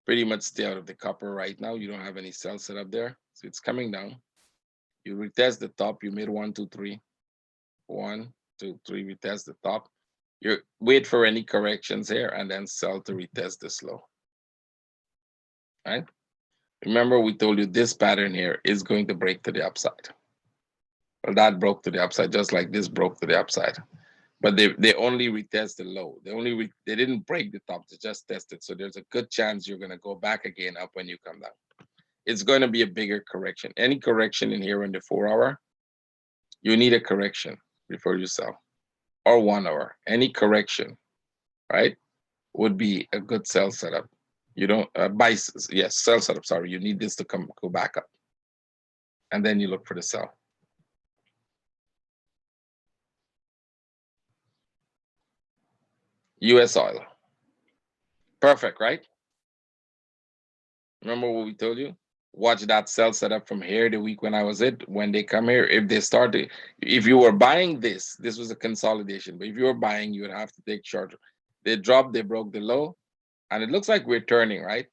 pretty much stay out of the copper right now. You don't have any sell set up there. So it's coming down. You retest the top. You made 1, 2, 3. 1, 2, 3, retest the top. You wait for any corrections here and then sell to retest this low. Right? Remember, we told you this pattern here is going to break to the upside. Well, that broke to the upside, just like this broke to the upside. But they only retest the low. They didn't break the top, they just tested. So there's a good chance you're going to go back again up when you come down. It's going to be a bigger correction. Any correction in here in the 4-hour, you need a correction before you sell. Or 1 hour, any correction, right, would be a good sell setup. You don't buy, yes, sell setup. Sorry, you need this to go back up, and then you look for the sell. U.S. oil, perfect, right? Remember what we told you? Watch that sell setup from here the week when I was it. When they come here, if they start, if you were buying this was a consolidation. But if you were buying, you would have to take short. They dropped, they broke the low, and it looks like we're turning, right?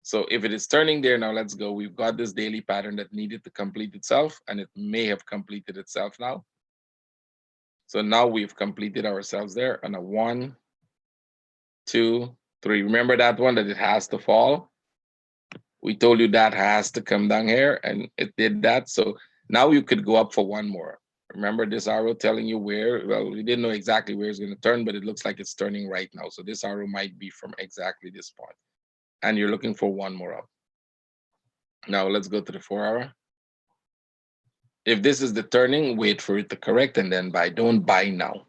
So if it is turning there now, let's go. We've got this daily pattern that needed to complete itself, and it may have completed itself now. So now we've completed ourselves there on a 1, 2, 3. Remember that one that it has to fall? We told you that has to come down here, and it did that. So now you could go up for 1 more. Remember this arrow telling you where? Well, we didn't know exactly where it's going to turn, but it looks like it's turning right now. So this arrow might be from exactly this point. And you're looking for 1 more up. Now let's go to the 4-hour. If this is the turning, wait for it to correct and then buy. Don't buy now,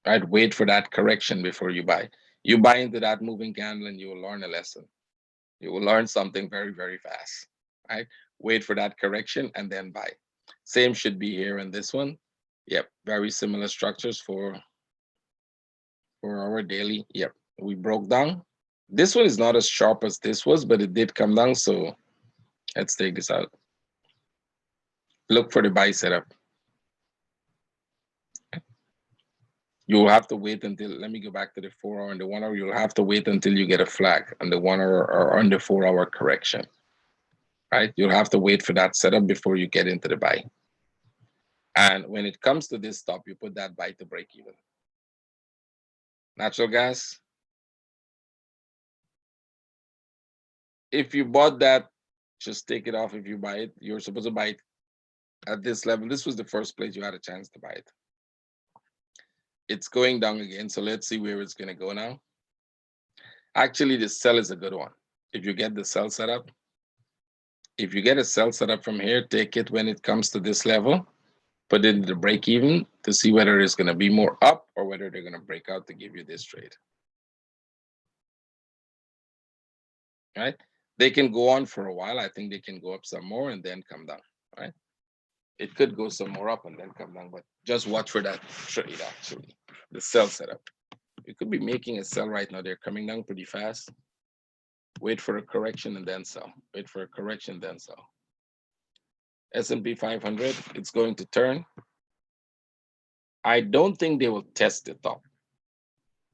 right? Wait for that correction before you buy. You buy into that moving candle and you will learn a lesson. You will learn something very, very fast, right? Wait for that correction and then buy. Same should be here in this one. Yep, very similar structures for our daily. Yep, we broke down. This one is not as sharp as this was, but it did come down. So let's take this out. Look for the buy setup. You'll have to wait until, let me go back to the 4 hour and the 1 hour. You'll have to wait until you get a flag on the 1 hour or on the 4 hour correction, right? You'll have to wait for that setup before you get into the buy. And when it comes to this stop, you put that buy to break even. Natural gas. If you bought that, just take it off. If you buy it, you're supposed to buy it at this level. This was the first place you had a chance to buy it. It's going down again. So let's see where it's going to go now. Actually, the sell is a good one. If you get the sell setup, if you get a sell setup from here, take it when it comes to this level, put it in the break even to see whether it's going to be more up or whether they're going to break out to give you this trade. Right? They can go on for a while. I think they can go up some more and then come down. Right? It could go some more up and then come down, but just watch for that trade actually. The sell setup. You could be making a sell right now. They're coming down pretty fast. Wait for a correction and then sell. Wait for a correction, then sell. S&P 500, it's going to turn. I don't think they will test the top.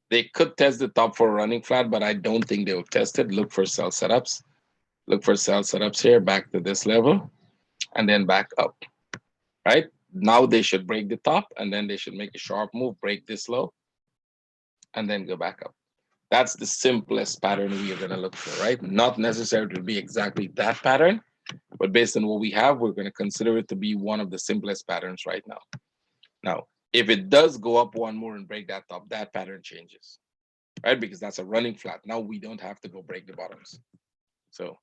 They could test the top for a running flat, but I don't think they will test it. Look for sell setups. Look for sell setups here, back to this level, and then back up, right? Now they should break the top, and then they should make a sharp move, break this low, and then go back up. That's the simplest pattern we are going to look for, right? Not necessarily to be exactly that pattern, but based on what we have, we're going to consider it to be one of the simplest patterns right now. Now, if it does go up one more and break that top, that pattern changes, right? Because that's a running flat. Now we don't have to go break the bottoms. So,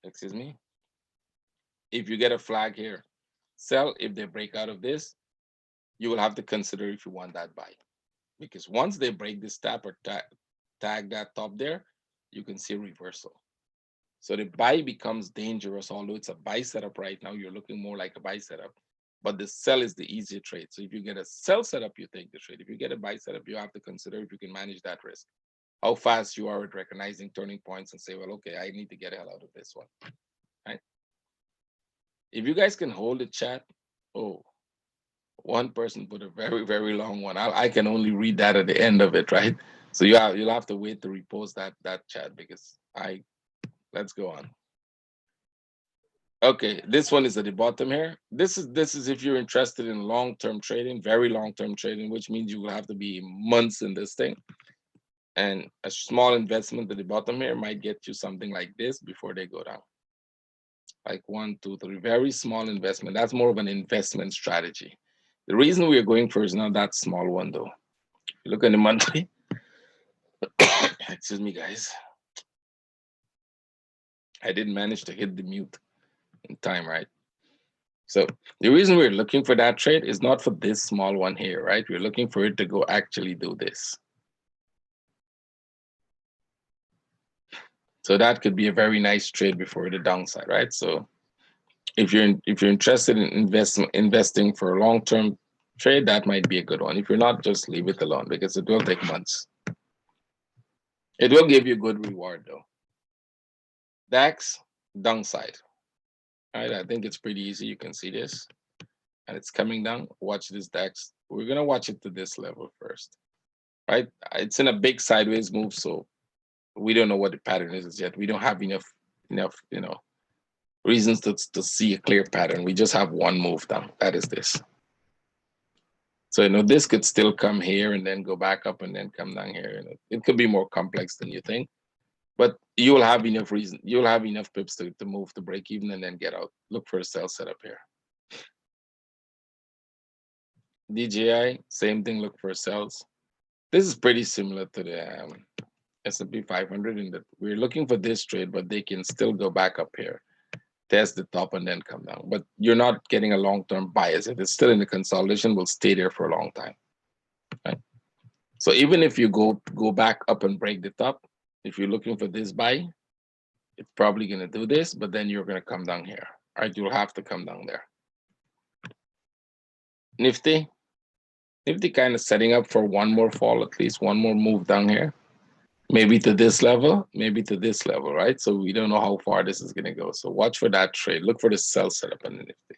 excuse me. If you get a flag here, sell. If they break out of this, you will have to consider if you want that buy. Because once they break this tap or tag that top there, you can see reversal. So the buy becomes dangerous, although it's a buy setup right now. You're looking more like a buy setup, but the sell is the easier trade. So if you get a sell setup, you take the trade. If you get a buy setup, you have to consider if you can manage that risk, how fast you are at recognizing turning points and say, well, okay, I need to get the hell out of this one, right? If you guys can hold the chat, oh, one person put a very, very long one. I can only read that at the end of it, right? So you'll have to wait to repost that chat because let's go on. Okay, this one is at the bottom here. This is if you're interested in long-term trading, very long-term trading, which means you will have to be months in this thing. And a small investment at the bottom here might get you something like this before they go down. Like 1, 2, 3, very small investment. That's more of an investment strategy. The reason we are going for is not that small one though. You look at the monthly. Excuse me, guys. I didn't manage to hit the mute in time, right? So the reason we're looking for that trade is not for this small one here, right? We're looking for it to go actually do this. So that could be a very nice trade before the downside, right? So if you're interested in investing for a long-term trade, that might be a good one. If you're not, just leave it alone because it will take months. It will give you a good reward though. DAX, downside. All right, I think it's pretty easy. You can see this. And it's coming down. Watch this DAX. We're going to watch it to this level first. Right? It's in a big sideways move, so we don't know what the pattern is yet. We don't have enough reasons to see a clear pattern. We just have one move down. That is this. So this could still come here and then go back up and then come down here. It could be more complex than you think, but you will have enough reason. You'll have enough pips to move to break even and then get out. Look for a sell setup here. DJI, same thing. Look for sells. This is pretty similar to the S&P 500 in that we're looking for this trade, but they can still go back up here, test the top, and then come down. But you're not getting a long-term bias. If it's still in the consolidation, will stay there for a long time. Right? So even if you go back up and break the top, if you're looking for this buy, it's probably going to do this, but then you're going to come down here. All right, you'll have to come down there. Nifty kind of setting up for one more fall, at least one more move down here. Maybe to this level, maybe to this level, right? So we don't know how far this is going to go. So watch for that trade. Look for the sell setup on the Nifty.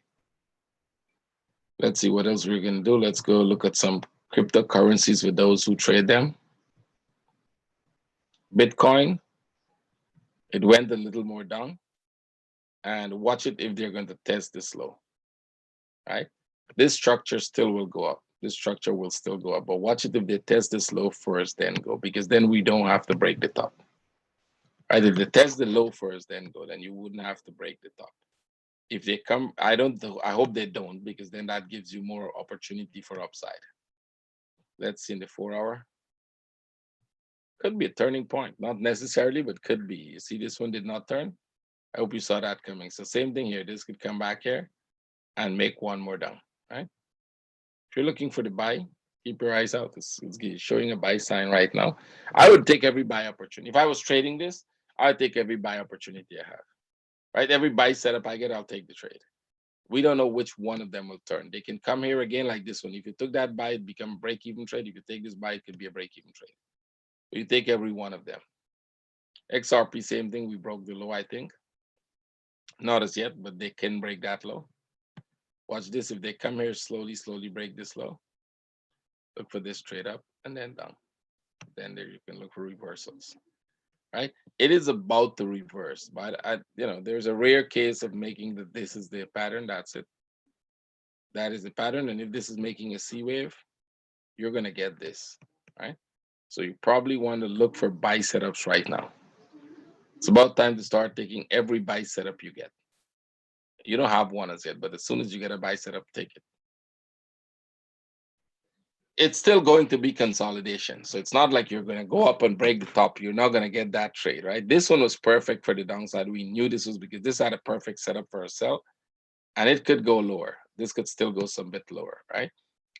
Let's see what else we're going to do. Let's go look at some cryptocurrencies with those who trade them. Bitcoin, it went a little more down. And watch it if they're going to test this low, right? This structure still will go up. This structure will still go up, but watch it if they test this low first, then go, because then we don't have to break the top. Right? If they test the low first, then go, then you wouldn't have to break the top. If they come, I hope they don't, because then that gives you more opportunity for upside. Let's see in the 4-hour. Could be a turning point, not necessarily, but could be. You see, this one did not turn. I hope you saw that coming. So same thing here. This could come back here and make one more down, right? If you're looking for the buy, keep your eyes out. It's showing a buy sign right now. I would take every buy opportunity. If I was trading this, I'd take every buy opportunity I have, right? Every buy setup I get, I'll take the trade. We don't know which one of them will turn. They can come here again like this one. If you took that buy, it become a break-even trade. If you take this buy, it could be a break-even trade. You take every one of them. XRP, same thing. We broke the low, I think. Not as yet, but they can break that low. Watch this. If they come here, slowly break this low. Look for this trade up and then down. Then there you can look for reversals, right? It is about to reverse, but there's a rare case of making that this is the pattern. That's it. That is the pattern. And if this is making a C wave, you're going to get this, right? So you probably want to look for buy setups right now. It's about time to start taking every buy setup you get. You don't have one as yet, but as soon as you get a buy setup, take it. It's still going to be consolidation. So it's not like you're going to go up and break the top. You're not going to get that trade, right? This one was perfect for the downside. We knew this was because this had a perfect setup for a sell, and it could go lower. This could still go some bit lower, right?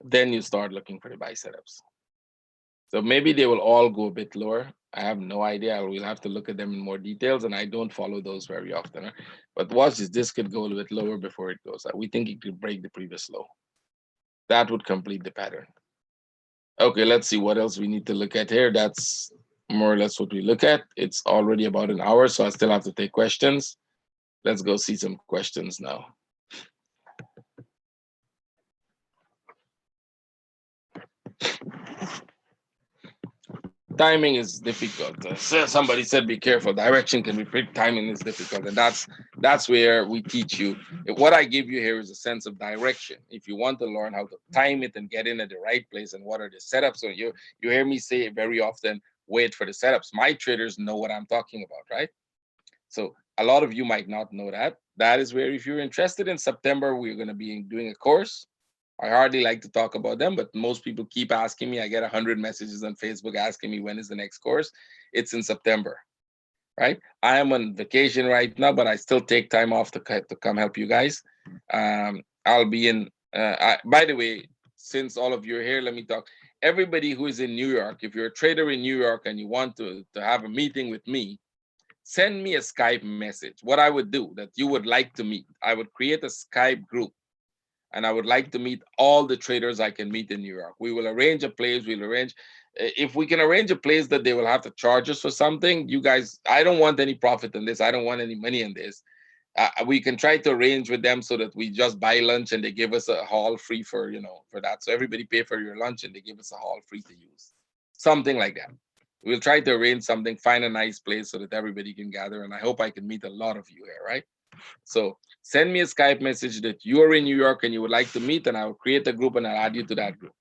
Then you start looking for the buy setups. So maybe they will all go a bit lower. I have no idea. We'll have to look at them in more details, and I don't follow those very often. Huh? But watch this. This could go a little bit lower before it goes. We think it could break the previous low. That would complete the pattern. Okay, let's see what else we need to look at here. That's more or less what we look at. It's already about an hour, so I still have to take questions. Let's go see some questions now. Timing is difficult. Somebody said be careful. Direction can be pretty, timing is difficult, and that's where we teach you. What I give you here is a sense of direction. If you want to learn how to time it and get in at the right place and what are the setups, so you hear me say very often, wait for the setups. My traders know what I'm talking about, right? So a lot of you might not know that. That is where, if you're interested, in September, we're going to be doing a course. I hardly like to talk about them, but most people keep asking me. I get 100 messages on Facebook asking me when is the next course. It's in September, right? I am on vacation right now, but I still take time off to come help you guys. I'll be in. By the way, since all of you are here, let me talk. Everybody who is in New York, if you're a trader in New York and you want to have a meeting with me, send me a Skype message. What I would do that you would like to meet, I would create a Skype group. And I would like to meet all the traders I can meet in New York. We will arrange a place. We'll arrange, if we can arrange a place that they will have to charge us for something, you guys, I don't want any profit in this. I don't want any money in this. We can try to arrange with them so that we just buy lunch and they give us a hall free for that. So everybody pay for your lunch and they give us a hall free to use. Something like that. We'll try to arrange something, find a nice place so that everybody can gather. And I hope I can meet a lot of you here, right? So send me a Skype message that you are in New York and you would like to meet, and I will create a group and I'll add you to that group,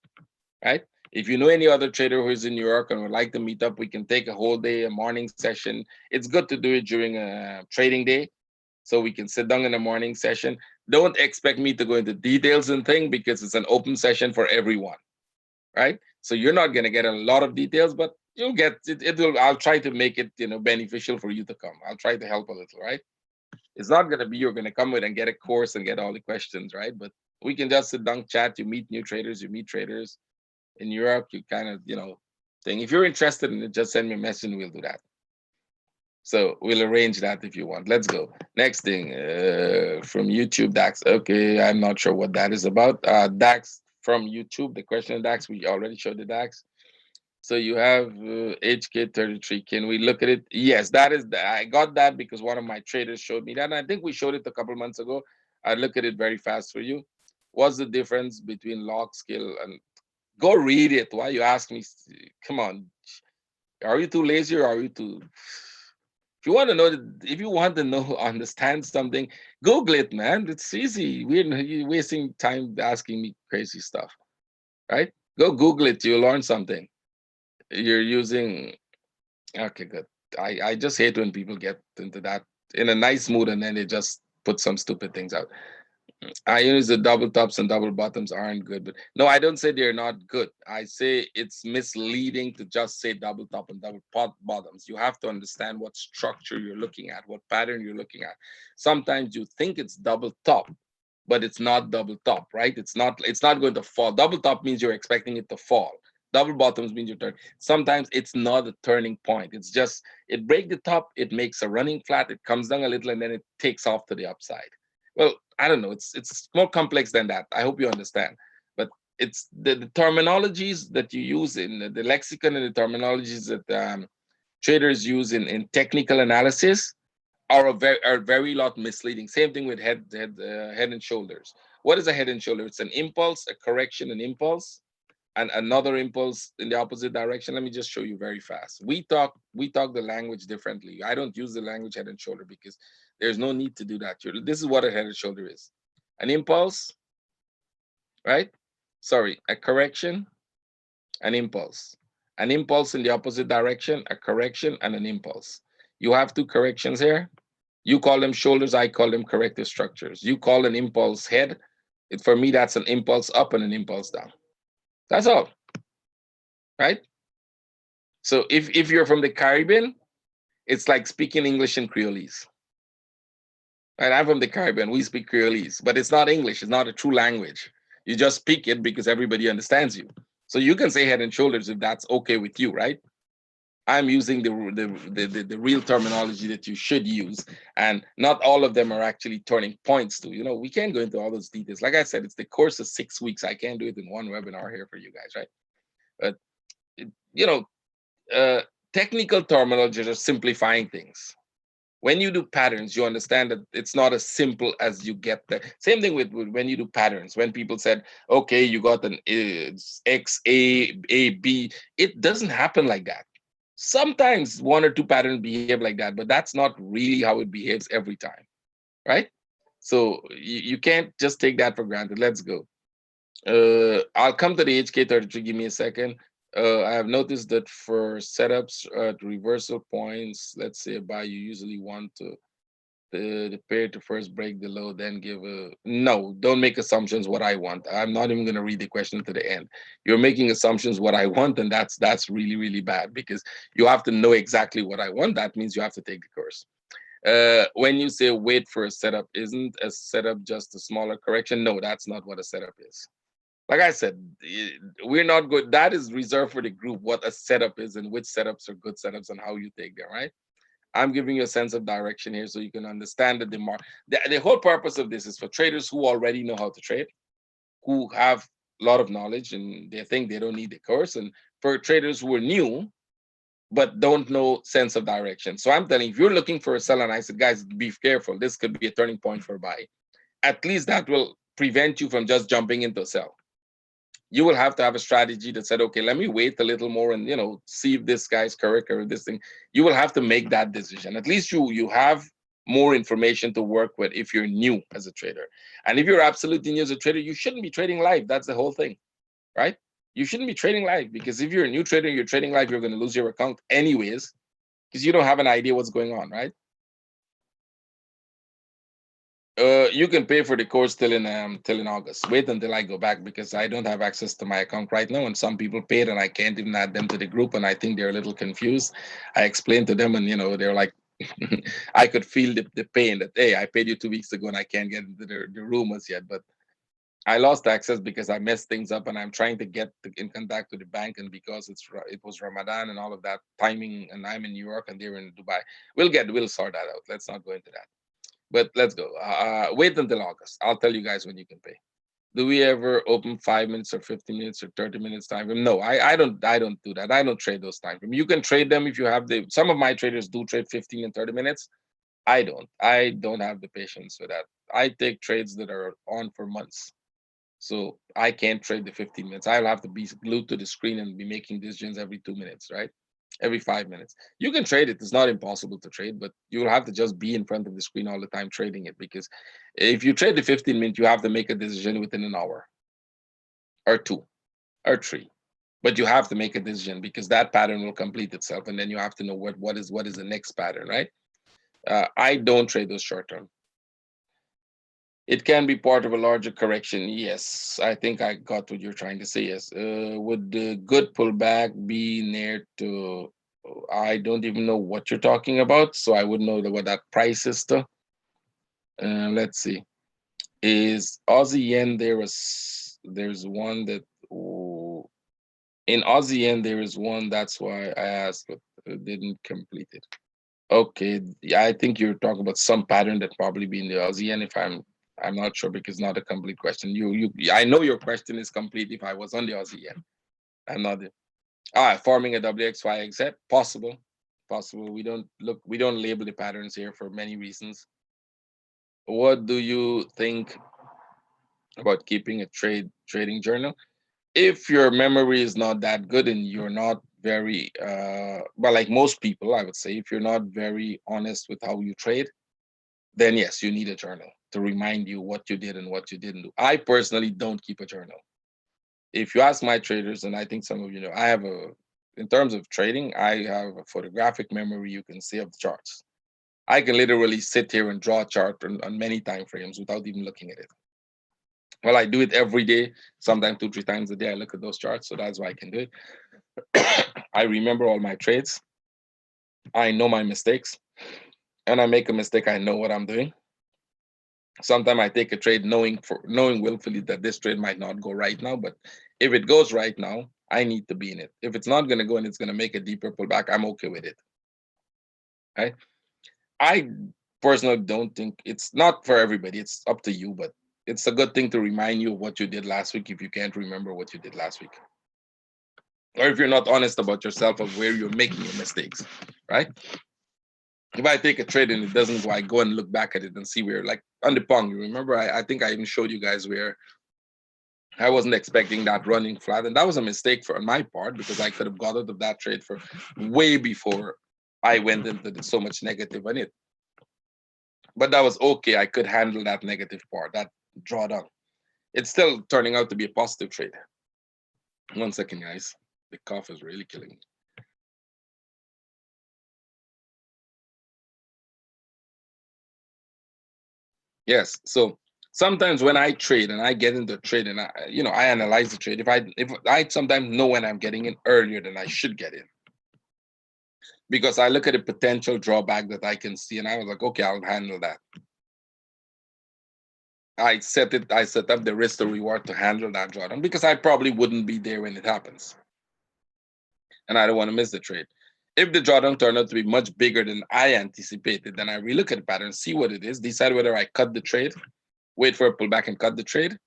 right? If you know any other trader who is in New York and would like to meet up, we can take a whole day, a morning session. It's good to do it during a trading day, so we can sit down in the morning session. Don't expect me to go into details and things because it's an open session for everyone, right? So you're not going to get a lot of details, but you'll get it. I'll try to make it, beneficial for you to come. I'll try to help a little, right? It's not going to be you're going to come with and get a course and get all the questions, right? But we can just sit down, chat. You meet new traders. You meet traders in Europe. You kind of, thing. If you're interested in it, just send me a message and we'll do that. So we'll arrange that if you want. Let's go. Next thing from YouTube, DAX. Okay, I'm not sure what that is about. DAX from YouTube. The question of DAX, we already showed the DAX. So you have HK33. Can we look at it? Yes, that is. I got that because one of my traders showed me that. And I think we showed it a couple months ago. I look at it very fast for you. What's the difference between log scale and go read it? Why you ask me? Come on, are you too lazy or are you too? If you want to know, if you want to know, understand something, Google it, man. It's easy. You're wasting time asking me crazy stuff, right? Go Google it. You'll learn something. You're using. Okay, good. I just hate when people get into that in a nice mood and then they just put some stupid things out. I use the double tops and double bottoms aren't good, but no, I don't say they're not good. I say it's misleading to just say double top and double bottoms. You have to understand what structure you're looking at, what pattern you're looking at. Sometimes you think it's double top, but it's not double top, right? It's not going to fall. Double top means you're expecting it to fall. Double bottoms means you're turning. Sometimes it's not a turning point. It's just it breaks the top, it makes a running flat, it comes down a little, and then it takes off to the upside. Well, I don't know. It's more complex than that. I hope you understand. But it's the terminologies that you use in the lexicon and the terminologies that traders use in technical analysis are very lot misleading. Same thing with head and shoulders. What is a head and shoulder? It's an impulse, a correction, an impulse, and another impulse in the opposite direction. Let me just show you very fast. We talk the language differently. I don't use the language head and shoulder because there's no need to do that. This is what a head and shoulder is. An impulse, right? Sorry, a correction, an impulse. An impulse in the opposite direction, a correction, and an impulse. You have two corrections here. You call them shoulders, I call them corrective structures. You call an impulse head. For me, that's an impulse up and an impulse down. That's all, right? So if you're from the Caribbean, it's like speaking English and Creolese. Right? I'm from the Caribbean. We speak Creolese, but it's not English. It's not a true language. You just speak it because everybody understands you. So you can say head and shoulders if that's okay with you, right? I'm using the real terminology that you should use, and not all of them are actually turning points to. We can't go into all those details. Like I said, it's the course of 6 weeks. I can't do it in one webinar here for you guys, right? But you know, uh, technical terminology are simplifying things. When you do patterns, you understand that it's not as simple as you get there. Same thing with when you do patterns. When people said, okay, you got an X, A, B, it doesn't happen like that. Sometimes one or two patterns behave like that, but that's not really how it behaves every time, right? So you can't just take that for granted. Let's go. I'll come to the HK33. Give me a second. I have noticed that for setups at reversal points, let's say buy, you usually want the pair to first break the low, then give a no. Don't make assumptions. What I want. I'm not even going to read the question to the end. You're making assumptions what I want, and that's really really bad because you have to know exactly what I want. That means you have to take the course. When you say wait for a setup, isn't a setup just a smaller correction? No, that's not what a setup is. Like I said, we're not good. That is reserved for the group, what a setup is and which setups are good setups and how you take them, right? I'm giving you a sense of direction here so you can understand that the whole purpose of this is for traders who already know how to trade, who have a lot of knowledge and they think they don't need the course, and for traders who are new but don't know sense of direction. So I'm telling you, if you're looking for a sell, and I said, guys, be careful. This could be a turning point for a buy. At least that will prevent you from just jumping into a sell. You will have to have a strategy that said, okay, let me wait a little more and see if this guy's correct or this thing. You will have to make that decision. At least you have more information to work with if you're new as a trader. And if you're absolutely new as a trader, you shouldn't be trading live. That's the whole thing, right? You shouldn't be trading live because if you're a new trader, you're trading live, you're going to lose your account anyways because you don't have an idea what's going on, right? You can pay for the course till in August. Wait until I go back because I don't have access to my account right now, and some people paid and I can't even add them to the group, and I think they're a little confused. I explained to them, and they're like, I could feel the pain that hey, I paid you 2 weeks ago and I can't get into the room as yet, but I lost access because I messed things up, and I'm trying to get in contact with the bank, and because it was Ramadan and all of that timing, and I'm in New York and they're in Dubai. We'll sort that out. Let's not go into that. But let's go. Wait until August. I'll tell you guys when you can pay. Do we ever open 5 minutes or 15 minutes or 30 minutes time frame? No, I don't do that. I don't trade those time frame. You can trade them if you have some of my traders do trade 15 and 30 minutes. I don't. I don't have the patience for that. I take trades that are on for months. So I can't trade the 15 minutes. I'll have to be glued to the screen and be making decisions every 2 minutes, right? Every 5 minutes. You can trade it. It's not impossible to trade, but you'll have to just be in front of the screen all the time trading it, because if you trade the 15 minutes, you have to make a decision within an hour or two or three. But you have to make a decision because that pattern will complete itself, and then you have to know what is the next pattern, right? I don't trade those short term. It can be part of a larger correction. Yes, I think I got what you're trying to say. Yes. Would the good pullback be near to? I don't even know what you're talking about, so I wouldn't know what that price is to. Let's see. Is Aussie yen there's one that in Aussie yen there is one. That's why I asked, but didn't complete it. Okay, yeah, I think you're talking about some pattern that probably be in the Aussie, and if I'm not sure because it's not a complete question. I know your question is complete if I was on the Aussie yen. I'm not. Forming a WXY possible, possible. We don't label the patterns here for many reasons. What do you think about keeping a trading journal? If your memory is not that good and you're not very well, like most people, I would say, if you're not very honest with how you trade, then yes, you need a journal to remind you what you did and what you didn't do. I personally don't keep a journal. If you ask my traders, and I think some of you know, in terms of trading, I have a photographic memory, you can see, of the charts. I can literally sit here and draw a chart on many time frames without even looking at it. Well, I do it every day, sometimes 2, 3 times a day. I look at those charts, so that's why I can do it. I remember all my trades. I know my mistakes. And I make a mistake, I know what I'm doing. Sometimes I take a trade knowing willfully that this trade might not go right now, but if it goes right now, I need to be in it. If it's not going to go and it's going to make a deeper pullback, I'm okay with it. Right? I personally don't think it's not for everybody. It's up to you, but it's a good thing to remind you of what you did last week if you can't remember what you did last week, or if you're not honest about yourself of where you're making your mistakes. Right? If I take a trade and it doesn't go, I go and look back at it and see where, like on the Pong, you remember, I think I even showed you guys where I wasn't expecting that running flat. And that was a mistake on my part because I could have got out of that trade for way before I went into so much negative on it. But that was okay. I could handle that negative part, that drawdown. It's still turning out to be a positive trade. 1 second, guys. The cough is really killing me. Yes. So sometimes when I trade and I get into a trade and I analyze the trade, if I sometimes know when I'm getting in earlier than I should get in, because I look at a potential drawback that I can see and I was like, okay, I'll handle that. I set up the risk to reward to handle that drawdown because I probably wouldn't be there when it happens. And I don't want to miss the trade. If the drawdown turned out to be much bigger than I anticipated, then I relook at the pattern, see what it is, decide whether I cut the trade, wait for a pullback and cut the trade,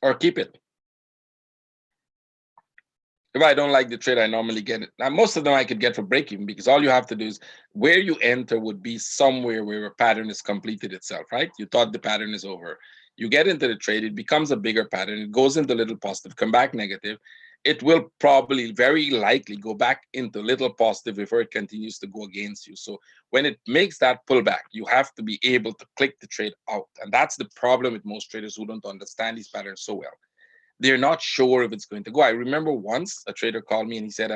or keep it. If I don't like the trade, I normally get it. Now, most of them I could get for break even because all you have to do is where you enter would be somewhere where a pattern is completed itself, right? You thought the pattern is over. You get into the trade, it becomes a bigger pattern, it goes into little positive, come back negative. It will probably very likely go back into little positive before it continues to go against you. So when it makes that pullback, you have to be able to click the trade out. And that's the problem with most traders who don't understand these patterns so well. They're not sure if it's going to go. I remember once a trader called me and he said,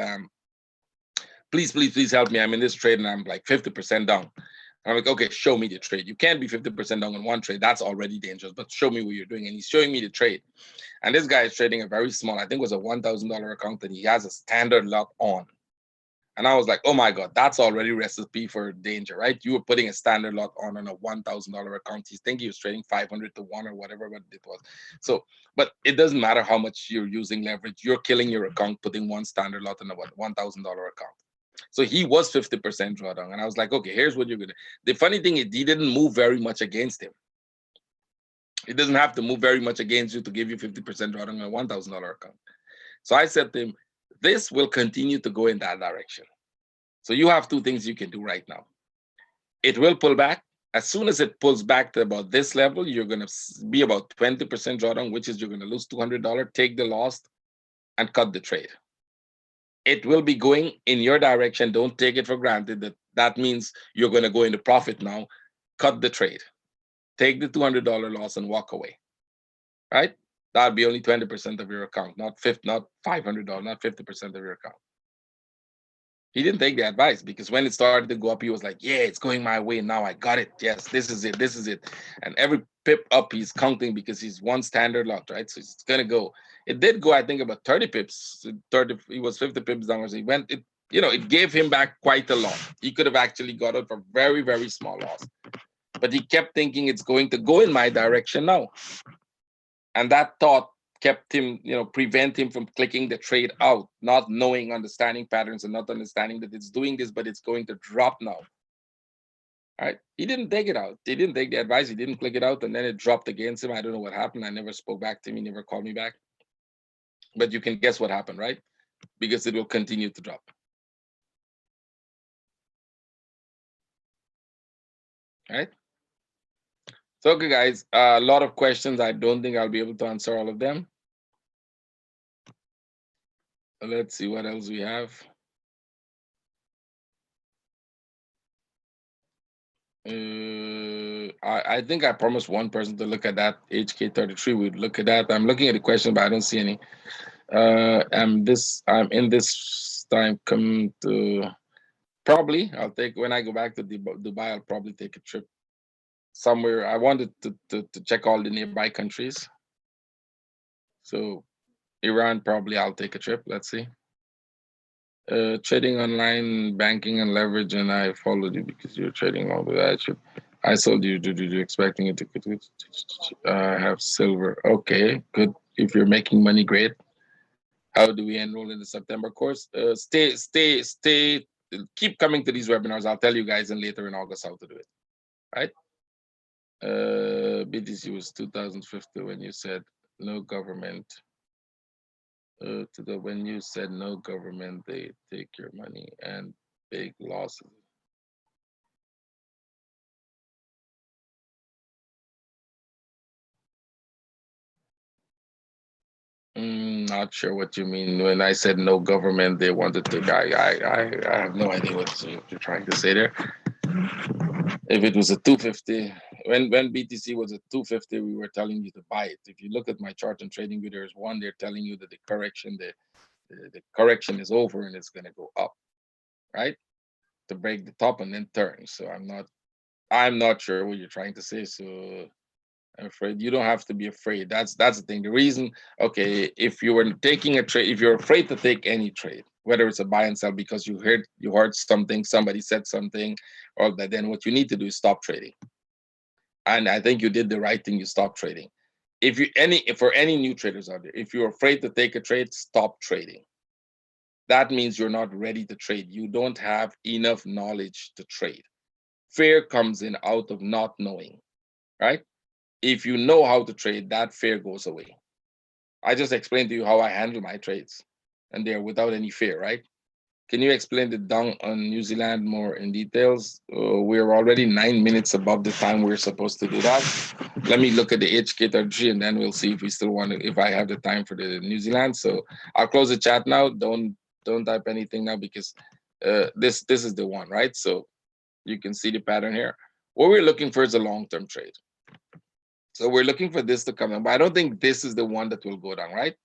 please help me. I'm in this trade and I'm like 50% down. I'm like, okay, show me the trade. You can't be 50% down on one trade. That's already dangerous, but show me what you're doing. And he's showing me the trade. And this guy is trading a very small, I think it was a $1,000 account, and he has a standard lot on. And I was like, oh my God, that's already recipe for danger, right? You were putting a standard lot on a $1,000 account. He's thinking he was trading 500 to 1 or whatever it was. So, but it doesn't matter how much you're using leverage. You're killing your account putting one standard lot on a $1,000 account. So he was 50% drawdown. And I was like, okay, here's what you're going to do. The funny thing is he didn't move very much against him. It doesn't have to move very much against you to give you 50% drawdown on a $1,000 account. So I said to him, this will continue to go in that direction. So you have two things you can do right now. It will pull back As soon as it pulls back to about this level, you're going to be about 20% drawdown, which is you're going to lose $200, take the loss, and cut the trade. It will be going in your direction. Don't take it for granted that that means you're going to go into profit now. Cut the trade. Take the $200 loss and walk away. Right? That'd be only 20% of your account, not $500, not 50% of your account. He didn't take the advice because when it started to go up, he was like, yeah, it's going my way. Now I got it. Yes, this is it. This is it. And every pip up, he's counting because he's one standard lot, right? So it's going to go. It did go, I think, about 30 pips. 30, he was 50 pips down. He went, it gave him back quite a lot. He could have actually got it for very, very small loss. But he kept thinking it's going to go in my direction now. And that thought kept him, prevent him from clicking the trade out, not knowing, understanding patterns and not understanding that it's doing this, but it's going to drop now. All right. He didn't take it out. He didn't take the advice. He didn't click it out. And then it dropped against him. I don't know what happened. I never spoke back to him. He never called me back. But you can guess what happened, right? Because it will continue to drop. All right. So, okay, guys, a lot of questions. I don't think I'll be able to answer all of them. Let's see what else we have. I think I promised one person to look at that. HK33 would look at that. I'm looking at the question, but I don't see any. I'm in this time come to probably. I'll take when I go back to Dubai. I'll probably take a trip somewhere. I wanted to check all the nearby countries. So Iran, probably I'll take a trip. Let's see. Trading online, banking and leverage, and I followed you because you're trading all of that. I sold you. Did you expecting it to have silver? Okay, good. If you're making money, great. How do we enroll in the September course? Stay. Keep coming to these webinars. I'll tell you guys later in August how to do it. Right? BTC was 2050 when you said no government. When you said no government, they take your money and big losses. Not sure what you mean. When I said no government, they wanted to. I have no idea what you're trying to say there. If it was a 250, when BTC was a 250, we were telling you to buy it. If you look at my chart and trading view, there's one. They're telling you that the correction is over and it's going to go up, right? To break the top and then turn. So I'm not sure what you're trying to say. So I'm afraid you don't have to be afraid. That's the thing. The reason, okay, if you were taking a trade, if you're afraid to take any trade, whether it's a buy and sell because you heard something, somebody said something, or that, then what you need to do is stop trading. And I think you did the right thing. You stopped trading. For any new traders out there, if you're afraid to take a trade, stop trading. That means you're not ready to trade. You don't have enough knowledge to trade. Fear comes in out of not knowing, right? If you know how to trade, that fear goes away. I just explained to you how I handle my trades, and they're without any fear, right? Can you explain the down on New Zealand more in details? We're already 9 minutes above the time we're supposed to do that. Let me look at the HK33 and then we'll see if we still want to, if I have the time for the New Zealand. So I'll close the chat now. Don't type anything now because this is the one, right? So you can see the pattern here. What we're looking for is a long-term trade. So we're looking for this to come in, but I don't think this is the one that will go down, right?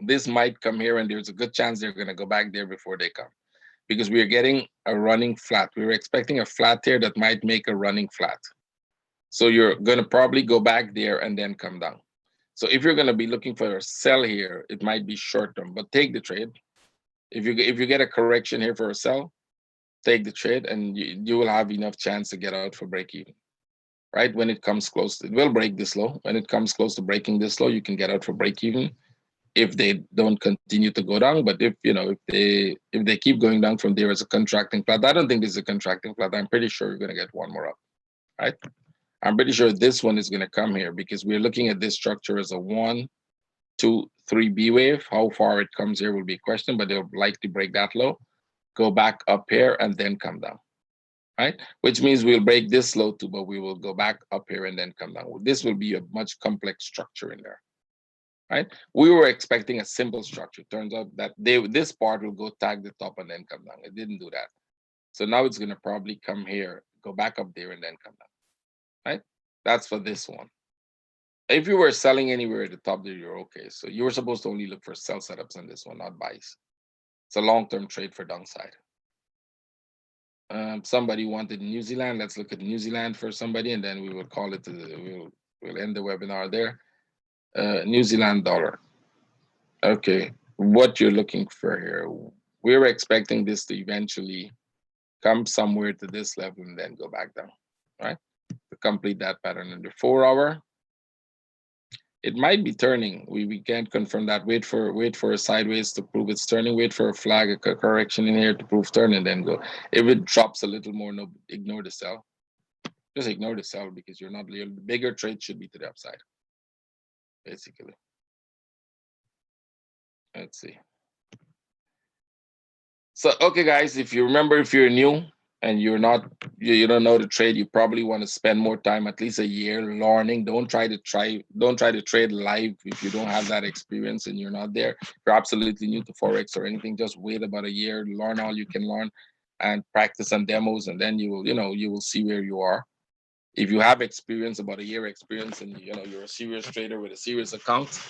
This might come here and there's a good chance they're going to go back there before they come because we are getting a running flat. We were expecting a flat here that might make a running flat. So you're going to probably go back there and then come down. So if you're going to be looking for a sell here, it might be short term, but take the trade. If you get a correction here for a sell, take the trade and you will have enough chance to get out for break even. Right? When it comes close, it will break this low. When it comes close to breaking this low, you can get out for break even if they don't continue to go down. But if they keep going down from there as a contracting flat, I don't think this is a contracting flat. I'm pretty sure you're going to get one more up, right? I'm pretty sure this one is going to come here because we're looking at this structure as a 1, 2, 3 B wave. How far it comes here will be a question, but they'll likely break that low, go back up here, and then come down. right? Which means we'll break this low too, but we will go back up here and then come down. This will be a much complex structure in there, right? We were expecting a simple structure. Turns out that this part will go tag the top and then come down. It didn't do that. So now it's going to probably come here, go back up there, and then come down, right? That's for this one. If you were selling anywhere at the top there, you're okay. So you were supposed to only look for sell setups on this one, not buys. It's a long-term trade for downside. Somebody wanted New Zealand. Let's look at New Zealand for somebody, and then we will call it. We'll end the webinar there. New Zealand dollar. Okay, what you're looking for here? We're expecting this to eventually come somewhere to this level and then go back down, right? To complete that pattern in the 4 hour. It might be turning. We can't confirm that. Wait for a sideways to prove it's turning. Wait for a flag, a correction in here to prove turn, and then go. If it drops a little more, no, ignore the sell. Just ignore the sell because you're not. The bigger trade should be to the upside, basically. Let's see. So, okay, guys, if you remember, if you're new and you don't know the trade, you probably want to spend more time, at least a year, learning. Don't try to trade live if you don't have that experience and you're not there. If you're absolutely new to Forex or anything, just wait about a year, learn all you can learn, and practice on demos, and then you will see where you are. If you have experience, about a year experience, and you're a serious trader with a serious account,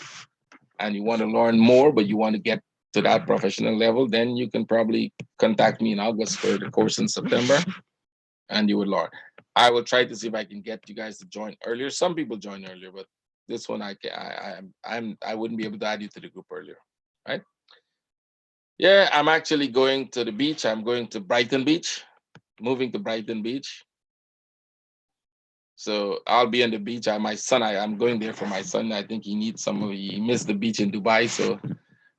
and you want to learn more, but you want to get to that professional level, then you can probably contact me in August for the course in September, and you would learn. I will try to see if I can get you guys to join earlier. Some people join earlier, but this one I wouldn't be able to add you to the group earlier, right? Yeah, I'm actually going to the beach. I'm going to Brighton Beach, moving to Brighton Beach. So I'll be on the beach. I'm going there for my son. I think he needs he missed the beach in Dubai, so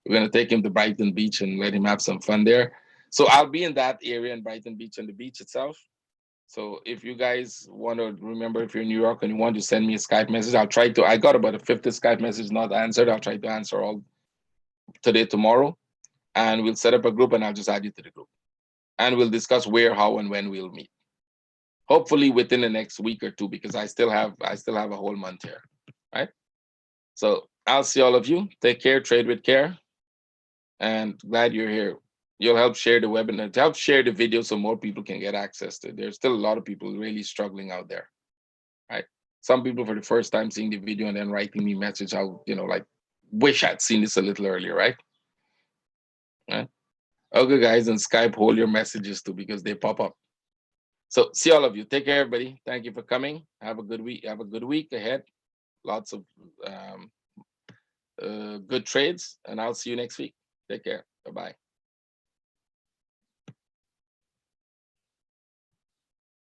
we're gonna take him to Brighton Beach and let him have some fun there. So I'll be in that area in Brighton Beach on the beach itself. So if you guys want to remember, if you're in New York and you want to send me a Skype message, I'll try to. I got about a 50 Skype message not answered. I'll try to answer all today, tomorrow, and we'll set up a group and I'll just add you to the group. And we'll discuss where, how, and when we'll meet. Hopefully within the next week or two, because I still have a whole month here. Right? So I'll see all of you. Take care, trade with care. And glad you're here. You'll help share the webinar, help share the video so more people can get access to it. There's still a lot of people really struggling out there, right? Some people for the first time seeing the video and then writing me message, how, like, wish I'd seen this a little earlier, right? Right? Okay, guys, and Skype, hold your messages too because they pop up. So see all of you. Take care, everybody. Thank you for coming. Have a good week. Have a good week ahead. Lots of good trades, and I'll see you next week. Take care. Bye-bye.